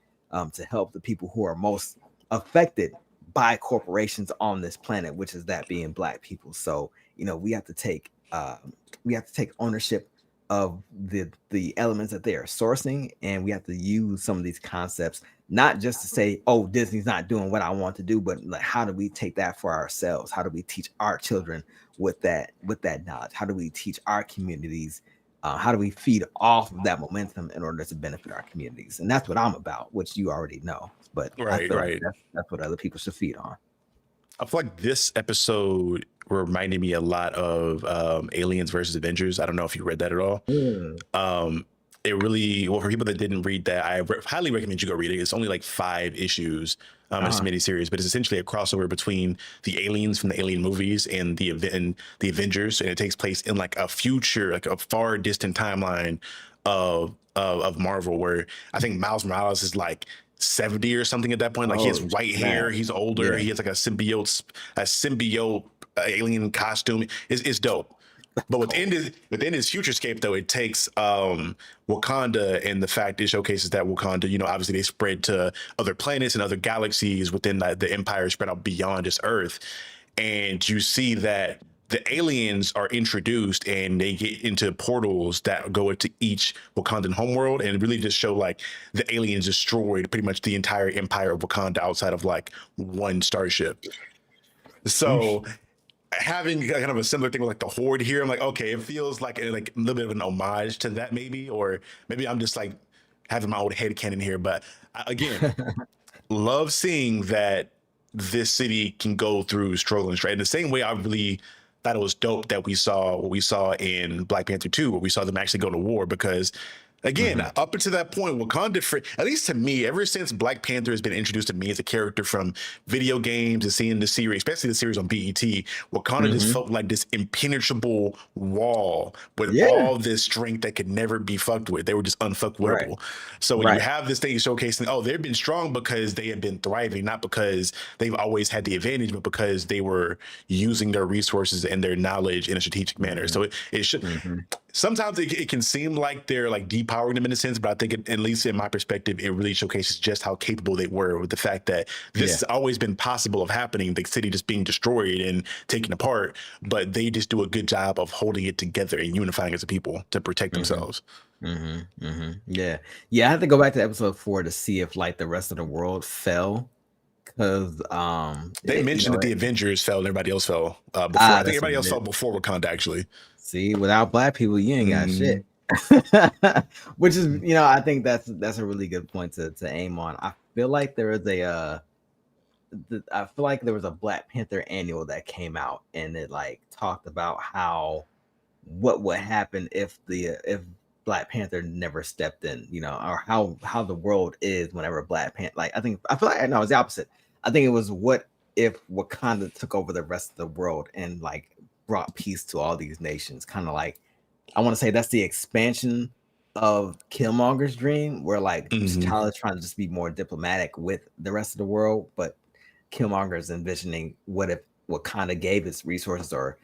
to help the people who are most affected by corporations on this planet, which is that being Black people. So you know, we have to take ownership of the elements that they are sourcing, and we have to use some of these concepts not just to say, oh, Disney's not doing what I want to do, but like how do we take that for ourselves? How do we teach our children with that knowledge? How do we teach our communities? How do we feed off of that momentum in order to benefit our communities? And that's what I'm about, which you already know. But I Right, feel like right. that's what other people should feed on. I feel like this episode reminded me a lot of Aliens versus Avengers. I don't know if you read that at all. Mm. Um, it really, well, for people that didn't read that, highly recommend you go read it. It's only like 5 issues. It's a Uh-huh. miniseries, but it's essentially a crossover between the aliens from the Alien movies and the Avengers, and it takes place in like a future, like a far distant timeline of Marvel, where I think Miles Morales is like 70 or something at that point. Like he has Oh white hair, snap. he's older, Yeah. he has like a symbiote alien costume. It's dope. That's But cold. within his futurescape, though, it takes Wakanda, and the fact it showcases that Wakanda, obviously they spread to other planets and other galaxies within the empire, spread out beyond just Earth, and you see that the aliens are introduced and they get into portals that go into each Wakandan homeworld, and really just show like the aliens destroyed pretty much the entire empire of Wakanda outside of like one starship. So Sheesh. having kind of a similar thing with like the horde here, I'm like, okay, it feels like a little bit of an homage to that, maybe, or maybe I'm just like having my old head canon here. But again, love seeing that this city can go through struggles, right? In the same way, I really thought it was dope that we saw what we saw in Black Panther 2, where we saw them actually go to war, because again, Mhm. up until that point, Wakanda, at least to me, ever since Black Panther has been introduced to me as a character from video games and seeing the series, especially the series on BET, Wakanda just Mhm. felt like this impenetrable wall with Yeah. all this strength that could never be fucked with. They were just Right. unfuckwittable. So when you Right. have this thing showcasing, oh, they've been strong because they have been thriving, not because they've always had the advantage, but because they were using their resources and their knowledge in a strategic manner. Mhm. So it should, Mhm. sometimes it can seem like they're like depowering them in a sense, but I think at least in my perspective, it really showcases just how capable they were, with the fact that this Yeah. has always been possible of happening, the city just being destroyed and taken apart, but they just do a good job of holding it together and unifying as a people to protect Mhm. themselves. Mhm. Mhm. Yeah. Yeah, I had to go back to episode 4 to see if like the rest of the world fell, because They it, mentioned that the Avengers fell and everybody else fell before. I think that's what everybody else it fell is. before Wakanda, actually. See, without black people, you ain't got Mm, shit. Which is, I think that's a really good point to aim on. I feel like there is I feel like there was a Black Panther annual that came out, and it like talked about how what would happen if Black Panther never stepped in, or how the world is whenever Black Panther. Like I feel like no, it's the opposite. I think it was what if Wakanda took over the rest of the world and like brought peace to all these nations. Kind of like I want to say that's the expansion of Killmonger's dream, where like mhm. T'Challa is trying to just be more diplomatic with the rest of the world, but Killmonger is envisioning what if Wakanda gave its resources or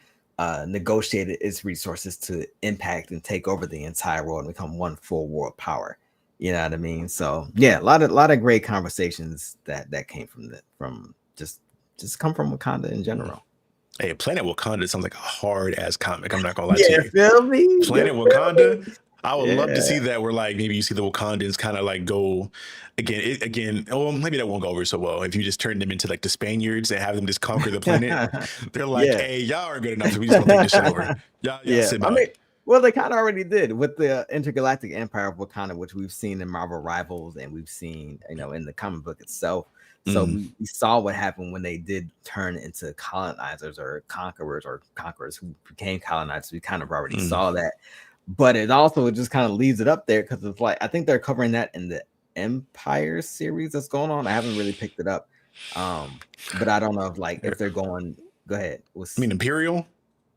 negotiated its resources to impact and take over the entire world and become one full world power. You know what I mean? So yeah, a lot of great conversations that came from just come from Wakanda in general. Hey, Planet Wakanda sounds like a hard ass comic. I'm not gonna lie to Yeah, you. feel me? Planet You feel Wakanda, me? I would love to Yeah. see that, where like maybe you see the Wakandans kind of like go again. Oh, maybe that won't go over so well if you just turn them into like the Spaniards and have them just conquer the planet. They're like, Yeah. hey, y'all aren't good enough, so we just gonna take this shit over. Y'all Yeah, sit I mean, back. well, they kind of already did with the intergalactic empire of Wakanda, which we've seen in Marvel Rivals and we've seen, in the comic book itself. So Mm, we saw what happened when they did turn into colonizers or conquerors who became colonizers. We kind of already mm. saw that, but it also just kind of leaves it up there because it's like I think they're covering that in the Empire series that's going on. I haven't really picked it up, but I don't know if they're going. Go ahead. I Was mean, Imperial.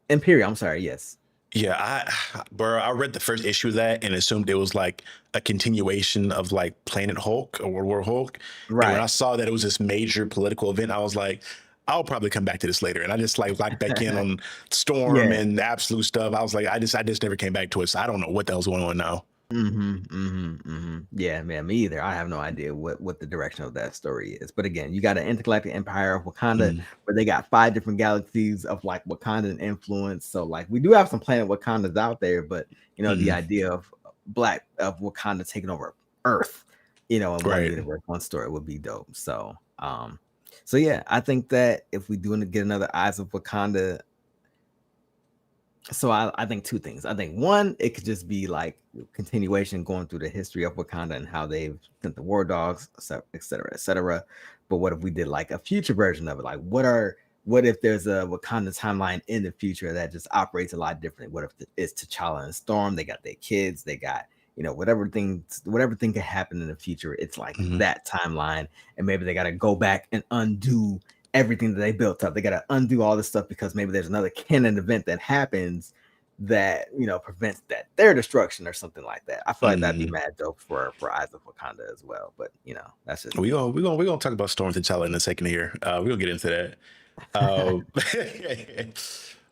Imperial? I'm sorry. Yes. Yeah, bro, I read the first issue of that and assumed it was like a continuation of like Planet Hulk or World War Hulk. And when I Right. saw that it was this major political event, I was like, I'll probably come back to this later. And I just like locked back in on Storm Yeah. and Absolute stuff. I was like, I just never came back to it. So I don't know what the hell's going on now. Mhm, mhm, mhm. Yeah, man, me either. I have no idea what the direction of that story is. But again, you got an intergalactic empire of Wakanda Mm, where they got 5 different galaxies of like Wakandan influence. So like we do have some planet Wakandas out there, but the mm, idea of Wakanda taking over Earth, in one right. universe, one story would be dope. So yeah, I think that if we do get another Eyes of Wakanda. So I think two things. I think one, it could just be like continuation going through the history of Wakanda and how they've sent the war dogs, et cetera, et cetera. But what if we did like a future version of it? Like what if there's a Wakanda timeline in the future that just operates a lot differently? What if it's T'Challa and Storm? They got their kids, they got whatever thing could happen in the future, it's like Mhm. that timeline, and maybe they got to go back and undo everything that they built up. They got to undo all this stuff because maybe there's another canon event that happens that prevents their destruction or something like that. I feel like that'd be Mhm. mad dope for Eyes of Wakanda as well. But that's just We me. gonna we gonna we gonna talk about Storm T'Challa in a second here. We gonna get into that. Uh,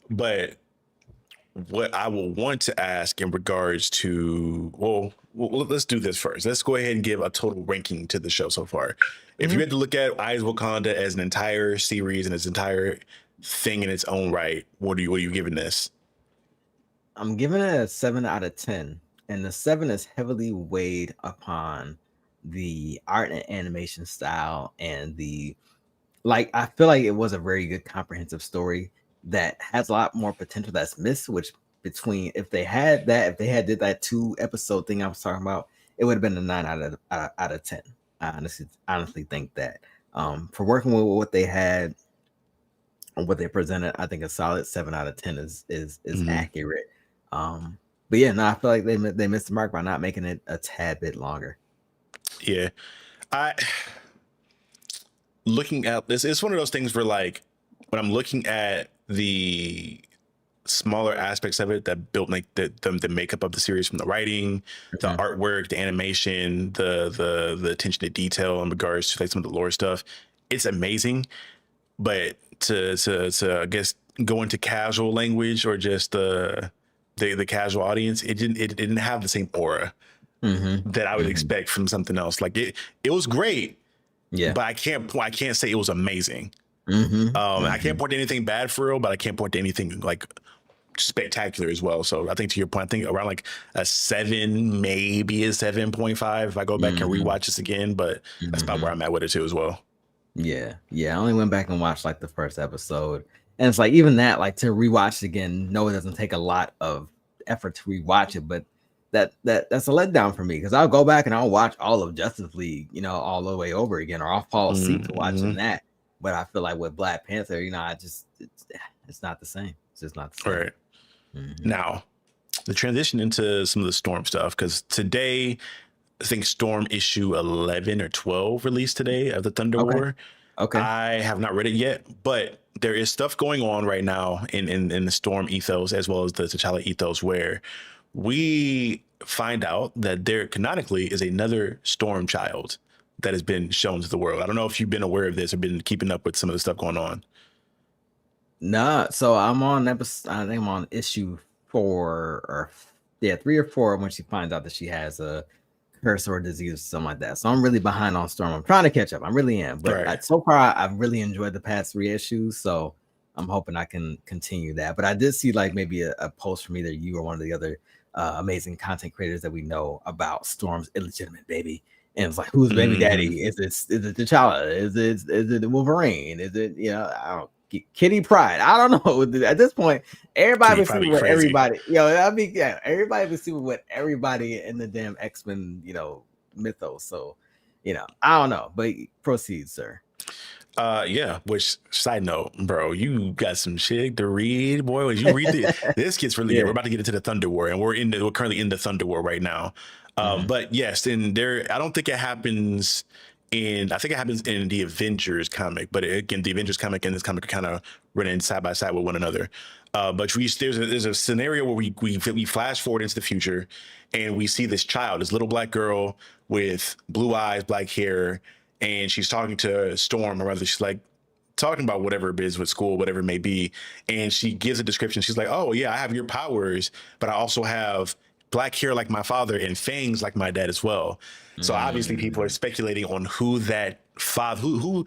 but what I will want to ask in regards to, let's do this first. Let's go ahead and give a total ranking to the show so far. If you Mhm. had to look at Eyes of Wakanda as an entire series and its entire thing in its own right, what are you giving this? I'm giving it a 7 out of 10, and the 7 is heavily weighed upon the art and animation style and the like. I feel like it was a very good comprehensive story that has a lot more potential that's missed. Which between if they had did that 2 episode thing I was talking about, it would have been a 9 out of 10. I honestly think that for working with what they had on what they presented, I think a solid 7 out of 10 is Mhm. accurate. But yeah, no, I feel like they missed the mark by not making it a tad bit longer. Yeah, I looking at this, it's one of those things where like when I'm looking at the smaller aspects of it that built like the makeup of the series, from the writing, the Mhm. artwork, the animation, the attention to detail in regards to like some of the lore stuff, it's amazing. But to I guess go into casual language or just the casual audience, it didn't have the same aura Mhm. that I would Mhm. expect from something else. Like it was great, Yeah. but I can't say it was amazing. Mhm. I can't Mhm. point to anything bad for real, but I can't point to anything like spectacular as well. So I think to your point, I think around like a 7, maybe a 7.5 if I go back and Mhm. rewatch this again. But that's about where Mhm. I'm at with it too as well. Yeah. Yeah. I only went back and watched like the first episode. And it's like even that, like to rewatch it again, no, it doesn't take a lot of effort to rewatch it, but that's a letdown for me because I'll go back and I'll watch all of Justice League, all the way over again, or I'll fall asleep to watching Mm-hmm. that. But I feel like with Black Panther, it's not the same. It's just not the All same. right. Hmm. Now the transition into some of the Storm stuff, because today I think Storm issue 11 or 12 released today of the Thunder Okay. War. Okay. I have not read it yet, but there is stuff going on right now in the Storm ethos as well as the T'Challa ethos where we find out that there canonically is another Storm child that has been shown to the world. I don't know if you've been aware of this or been keeping up with some of the stuff going on. Nah, so I'm on episode. I think I'm on issue 4 or yeah, 3 or 4 when she finds out that she has a curse or a disease or something like that. So I'm really behind on Storm. I'm trying to catch up. I really am. But Right. so far, I've really enjoyed the past 3 issues. So I'm hoping I can continue that. But I did see like maybe a post from either you or one of the other amazing content creators that we know about Storm's illegitimate baby. And it's like, who's baby Mm-hmm. daddy? Is it T'Challa? Is it Wolverine? Is it I don't Kitty Pride? I don't know. At this point, everybody Kitty been sleeping probably with crazy. everybody. I mean, yeah, everybody been sleeping with everybody in the damn X-Men, mythos. So, I don't know, but proceed, sir. Yeah, which side note, bro, you got some shit to read, boy. As you read this gets really good. We're Yeah. about to get into the Thunder War, and we're currently in the Thunder War right now. Mhm. But yes, and there I don't think it happens I think it happens in the Avengers comic, but again, the Avengers comic and this comic are kind of running side by side with one another. But there's a scenario where we flash forward into the future, and we see this child, this little black girl with blue eyes, black hair, and she's talking to Storm, or rather, she's like talking about whatever it is with school, whatever it may be. And she gives a description. She's like, "Oh yeah, I have your powers, but I also have black hair like my father and fangs like my dad as well." So obviously, people are Mm. speculating on who that father, who's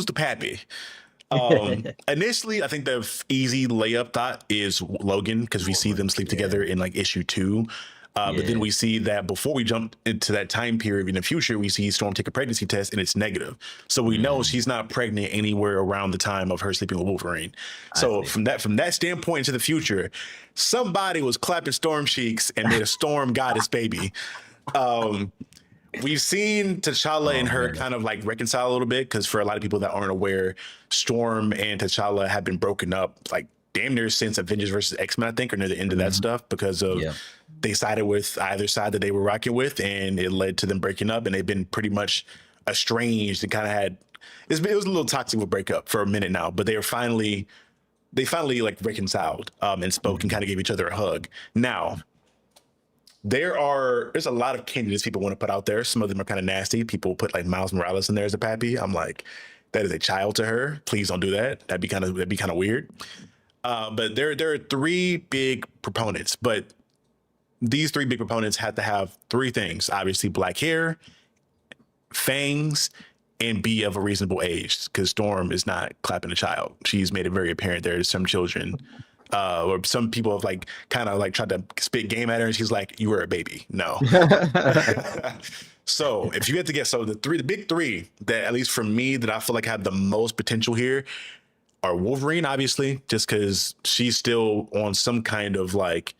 the pappy. Initially, I think the easy layup thought is Logan because we see them Wolverine. sleep Yeah. together in like issue 2. But then Yeah. we see that before we jump into that time period in the future, we see Storm take a pregnancy test and it's negative. So we know Mm. she's not pregnant anywhere around the time of her sleeping with Wolverine. I So see. from that standpoint into the future, somebody was clapping Storm cheeks and made a Storm goddess baby. Um, we've seen T'Challa and Oh her man. kind of like reconcile a little bit because for a lot of people that aren't aware, Storm and T'Challa have been broken up like damn near since Avengers versus X-Men, I think, or near the end of that Mhm. stuff because of Yeah. they sided with either side that they were rocking with, and it led to them breaking up. And they've been pretty much estranged and kind of had it was a little toxic of a breakup for a minute now, but they finally like reconciled and spoke and kind of gave each other a hug. Now there's a lot of candidates people want to put out there. Some of them are kind of nasty. People put like Miles Morales in there as a pappy. I'm like, that is a child to her. Please don't do that. That'd be kind of weird. But there are three big proponents, but these three big proponents had to have three things: obviously black hair, fangs, and be of a reasonable age. Because Storm is not clapping a child. She's made it very apparent there's some children. Or some people have like kind of like tried to spit game at her, and she's like, "You were a baby." No. So if you had to guess, so the big three that at least for me that I feel like have the most potential here are Wolverine, obviously, just because she's still on some kind of like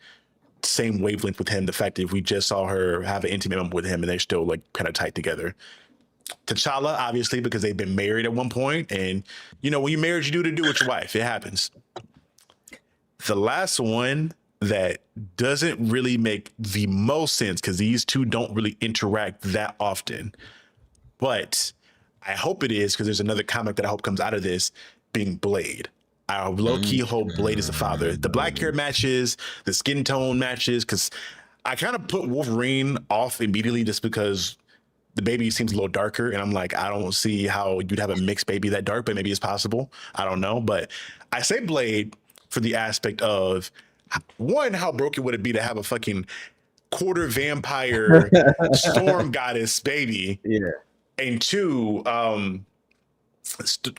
same wavelength with him. The fact that we just saw her have an intimate moment with him, and they're still like kind of tight together. T'Challa, obviously, because they've been married at one point, and you know when you're married, you do to do with your wife. It happens. The last one that doesn't really make the most sense because these two don't really interact that often, but I hope it is because there's another comic that I hope comes out of this being Blade. I low-key hope Blade is the father. The black hair matches, the skin tone matches, because I kind of put Wolverine off immediately just because the baby seems a little darker, and I'm like, I don't see how you'd have a mixed baby that dark, but maybe it's possible. I don't know, but I say Blade for the aspect of one, how broken would it be to have a fucking quarter vampire storm goddess baby? Yeah. And two,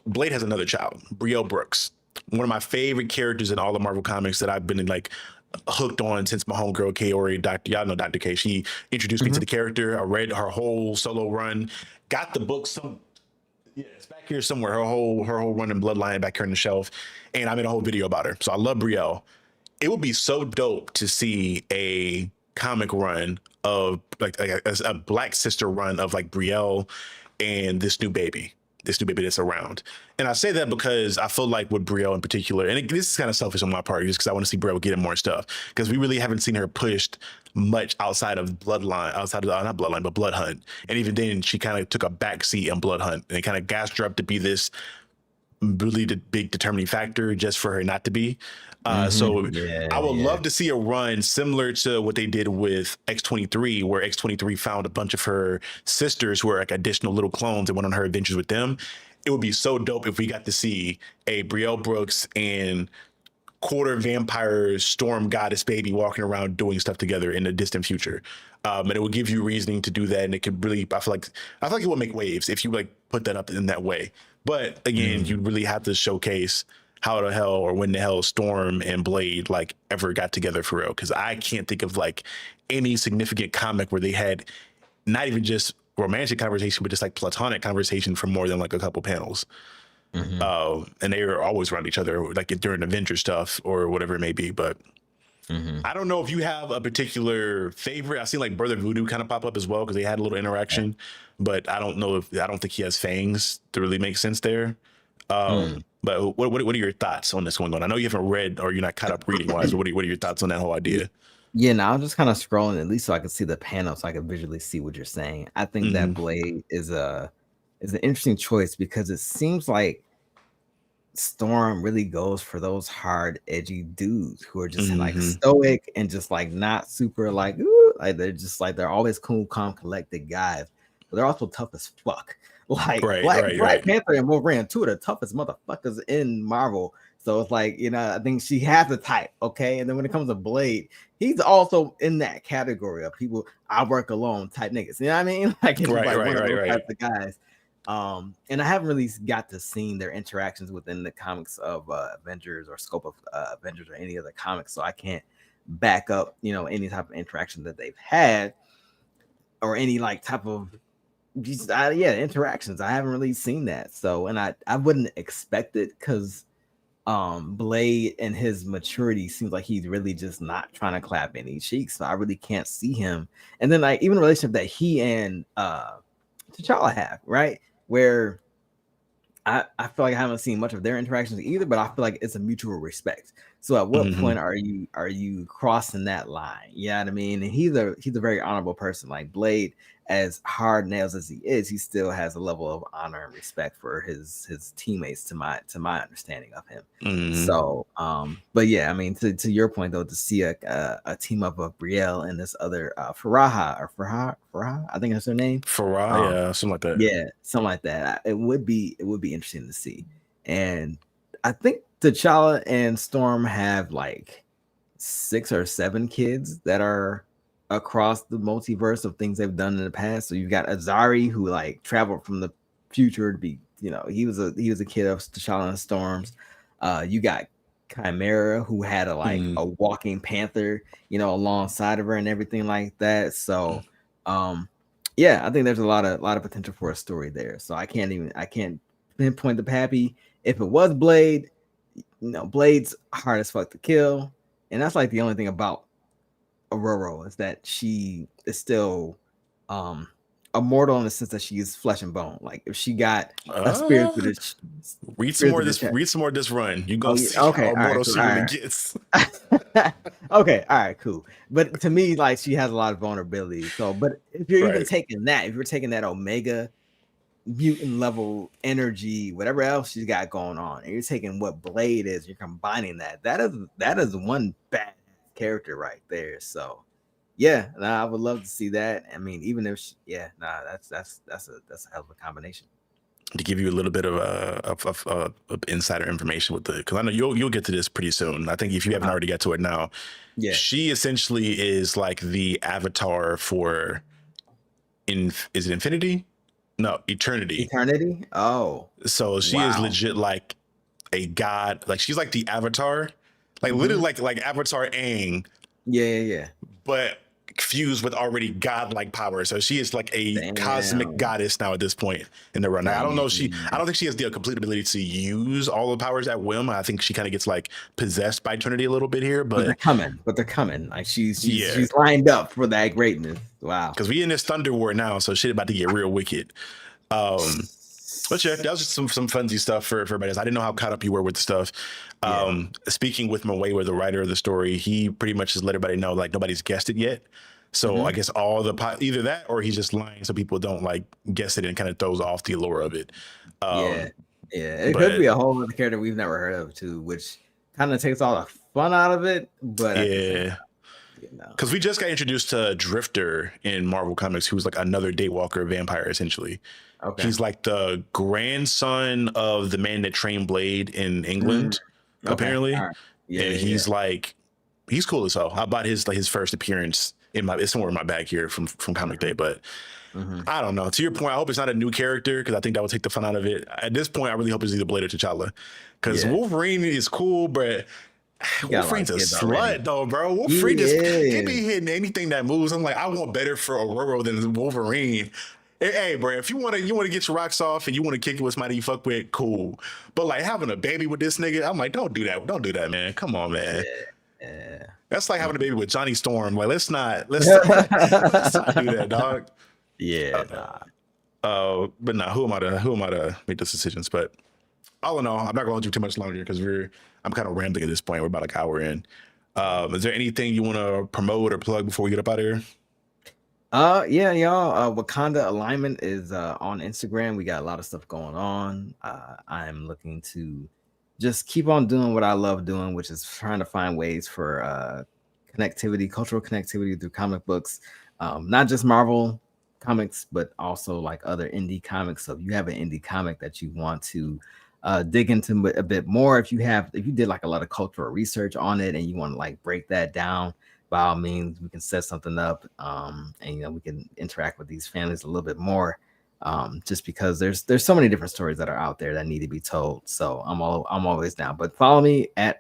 Blade has another child, Brielle Brooks, one of my favorite characters in all the Marvel comics that I've been like hooked on since my homegirl Kaori, y'all know Dr. K. She introduced me to the character. I read her whole solo run, got the book it's back here somewhere. Her whole run in Bloodline back here on the shelf, and I made a whole video about her. So I love Brielle. It would be so dope to see a comic run of like a black sister run of like Brielle and this new baby that's around. And I say that because I feel like with Brielle in particular, and this is kind of selfish on my part, just because I want to see Brielle getting more stuff, because we really haven't seen her pushed much outside of Bloodline, not Bloodline, but Blood Hunt. And even then, she kind of took a backseat in Blood Hunt, and it kind of gassed her up to be this really the big determining factor just for her not to be. So I would love to see a run similar to what they did with X-23, where X-23 found a bunch of her sisters who were like additional little clones and went on her adventures with them. It would be so dope if we got to see a Brielle Brooks and quarter vampire storm goddess baby walking around doing stuff together in the distant future. And it would give you reasoning to do that. And it could really, I feel like it would make waves if you like put that up in that way. But again, you really have to showcase how the hell or when the hell Storm and Blade like ever got together for real. Cause I can't think of like any significant comic where they had not even just romantic conversation, but just like platonic conversation for more than like a couple panels. And they were always around each other, like during Avenger stuff or whatever it may be. But I don't know if you have a particular favorite. I seen like Brother Voodoo kind of pop up as well because they had a little interaction, but I don't think he has fangs to really make sense there. But what are your thoughts on this going on? I know you haven't read or you're not caught up reading wise, but what are your thoughts on that whole idea? Yeah, no, I'm just kind of scrolling at least so I can see the panel, so I can visually see what you're saying. I think that Blade is an interesting choice because it seems like Storm really goes for those hard, edgy dudes who are just like stoic and just like not super like, ooh, like they're just like they're always cool, calm, collected guys, but they're also tough as fuck. Like Black Panther and Wolverine, two of the toughest motherfuckers in Marvel. So it's like, you know, I think she has a type, okay. And then when it comes to Blade, he's also in that category of people I work alone type niggas. You know what I mean? Like he's like one of those types of guys. And I haven't really got to see their interactions within the comics of Avengers or scope of Avengers or any other comics, so I can't back up, you know, any type of interaction that they've had or any like type of interactions. I haven't really seen that, so and I wouldn't expect it because Blade and his maturity seems like he's really just not trying to clap any cheeks, so I really can't see him. And then like even the relationship that he and T'Challa have, right? Where I feel like I haven't seen much of their interactions either, but I feel like it's a mutual respect. So at what Hmm. point are you crossing that line? You know what I mean? And he's a very honorable person. Like Blade, as hard nails as he is, he still has a level of honor and respect for his teammates, to my understanding of him. Hmm. So but yeah, I mean, to your point though, to see a team up of Brielle and this other Faraha, I think that's her name. Farah, Um yeah, something like that. yeah, something like that. It would be interesting to see. And I think T'Challa and Storm have like 6 or 7 kids that are across the multiverse of things they've done in the past. So you've got Azari, who like traveled from the future to be, he was a kid of T'Challa and Storms. You got Chimera, who had Mm. a walking panther, alongside of her and everything like that. So um yeah, I think there's a lot of potential for a story there. So I can't pinpoint the Pappy. If it was Blade, Blade's hard as fuck to kill, and that's like the only thing about Aurora is that she is still um immortal in the sense that she is flesh and bone. Like if she got a spear through Uh, the spear through the chest. read some more of this run. You're Oh gonna yeah, see okay, how all right, immortal cool, she all really right. gets. Okay, all right, cool. But to me, like she has a lot of vulnerability. So, but if you're even Right. taking that, if you're taking that Omega mutant level energy, whatever else she's got going on, and you're taking what Blade is, you're combining that. That is one bad character right there. So yeah, nah, I would love to see that. I mean, even if yeah, nah, that's a hell of a combination. To give you a little bit of insider information with the, because I know you'll get to this pretty soon. I think if you haven't Uh-huh. already got to it now, Yeah, she essentially is like the avatar for is it Infinity? No, Eternity. Eternity. Oh, So she is wow. legit like a god. Like she's like the avatar, like literally Hmm. like Avatar Aang, Yeah, yeah, yeah. but fused with already godlike power. So she is like a cosmic Damn, goddess now at this point in the run. I don't know. I damn. don't think she has the complete ability to use all the powers at whim. I think she kind of gets like possessed by Eternity a little bit here, But they're but coming. But they're coming. Like she's she's yeah, she's lined up for that greatness. Wow. because we in this Thunder War now, so shit about to get real wicked. Um, But yeah, that was just some funsy stuff for everybody else. I didn't know how caught up you were with the stuff. Yeah. Speaking with Maway, the writer of the story, he pretty much just let everybody know like nobody's guessed it yet. So I Hmm. guess all the either that or he's just lying so people don't like guess it and kind of throws off the allure of it. Yeah. Um, Yeah. It could but be a whole other character we've never heard of too, which kind of takes all the fun out of it. But at the same yeah, time, because we just got introduced to Drifter in Marvel Comics, who's like another Daywalker vampire essentially. Okay. He's like the grandson of the man that trained Blade in Mm, England, okay. All apparently. right. Yeah. And Yeah. Yeah. he's like, he's cool as hell. I bought his like his first appearance in my, it's somewhere in my bag here from Comic Day, but Hmm. I don't know. To your point, I hope it's not a new character because I think that would take the fun out of it. At this point, I really hope it's either Blade or T'Challa because Yeah. Wolverine is cool, but He got a lot of Wolverine's a kids already. slut though, bro. Wolverine He just he be is. hitting anything that moves. I'm like, I want better for Aurora than Wolverine. Hey, bro, if you want to get your rocks off and you want to kick it with somebody you fuck with, cool. But like having a baby with this nigga, I'm like, don't do that. Don't do that, man. Come on, man. Yeah. Yeah. That's like having a Mm. baby with Johnny Storm. Like, let's not do that, dog. Yeah. Nah. But nah, who am I to make those decisions? But all in all, I'm not going to do too much longer because I'm kind of rambling at this point. We're about like an hour in. Is there anything you want to promote or plug before we get up out of here? Yeah, y'all. Wakanda Alignment is on Instagram. We got a lot of stuff going on. I'm looking to just keep on doing what I love doing, which is trying to find ways for connectivity, cultural connectivity through comic books. Not just Marvel comics, but also like other indie comics. So if you have an indie comic that you want to dig into a bit more, if you did like a lot of cultural research on it and you want to like break that down, by all means, we can set something up, and we can interact with these families a little bit more. Just because there's so many different stories that are out there that need to be told. So I'm always down. But follow me on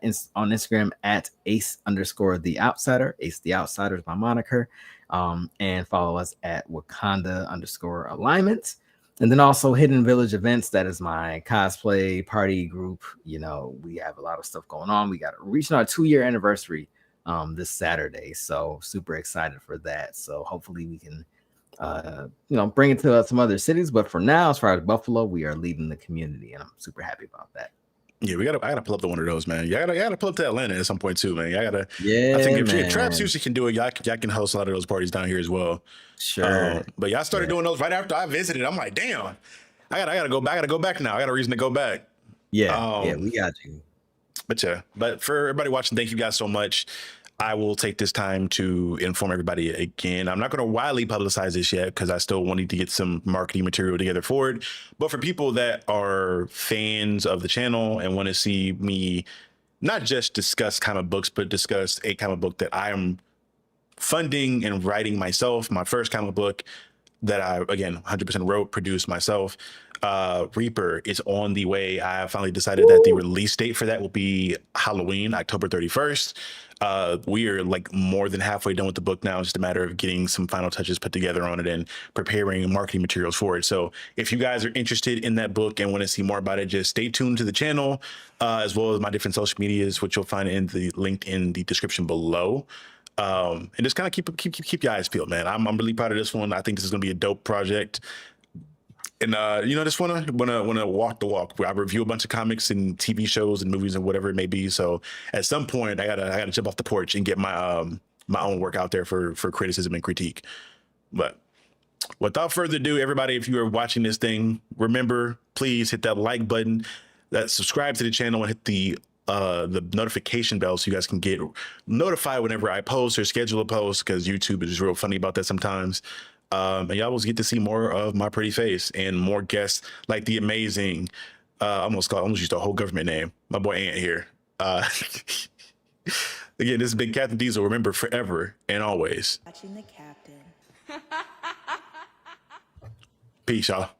Instagram at ace_the outsider. Ace the Outsider is my moniker. And follow us at Wakanda_alignment. And then also Hidden Village Events. That is my cosplay party group. We have a lot of stuff going on. We got reaching our 2-year anniversary this Saturday. So super excited for that. So hopefully we can bring it to some other cities. But for now, as far as Buffalo, we are leading the community, and I'm super happy about that. Yeah, I gotta pull up to one of those, man. You gotta pull up to Atlanta at some point too, man. I think Yeah, if Traps man. Houston can do it, y'all can host a lot of those parties down here as well. Sure. But y'all started Yeah. doing those right after I visited. I'm like, damn, I gotta go back. I gotta go back now. I got a reason to go back. Yeah. Yeah. Um, We got you. but yeah, but for everybody watching, thank you guys so much. I will take this time to inform everybody again. I'm not going to widely publicize this yet because I still wanted to get some marketing material together for it. But for people that are fans of the channel and want to see me not just discuss comic books, but discuss a comic book that I am funding and writing myself, my first comic book that I, again, 100% wrote, produced myself. Reaper is on the way. I finally decided that the release date for that will be Halloween, October 31st. We are like more than halfway done with the book now. It's just a matter of getting some final touches put together on it and preparing marketing materials for it. So if you guys are interested in that book and want to see more about it, just stay tuned to the channel, as well as my different social medias, which you'll find in the link in the description below. And just kind of keep your eyes peeled, man. I'm really proud of this one. I think this is gonna be a dope project. And just wanna walk the walk. I review a bunch of comics and TV shows and movies and whatever it may be. So at some point, I gotta jump off the porch and get my own work out there for criticism and critique. But without further ado, everybody, if you are watching this thing, remember, please hit that like button, that subscribe to the channel, and hit the notification bell so you guys can get notified whenever I post or schedule a post, because YouTube is real funny about that sometimes. And y'all will get to see more of my pretty face and more guests like the amazing, I almost used a whole government name, my boy Ant here. Again, this is Big Captain Diesel. Remember, forever and always. Watching the captain. Peace, y'all.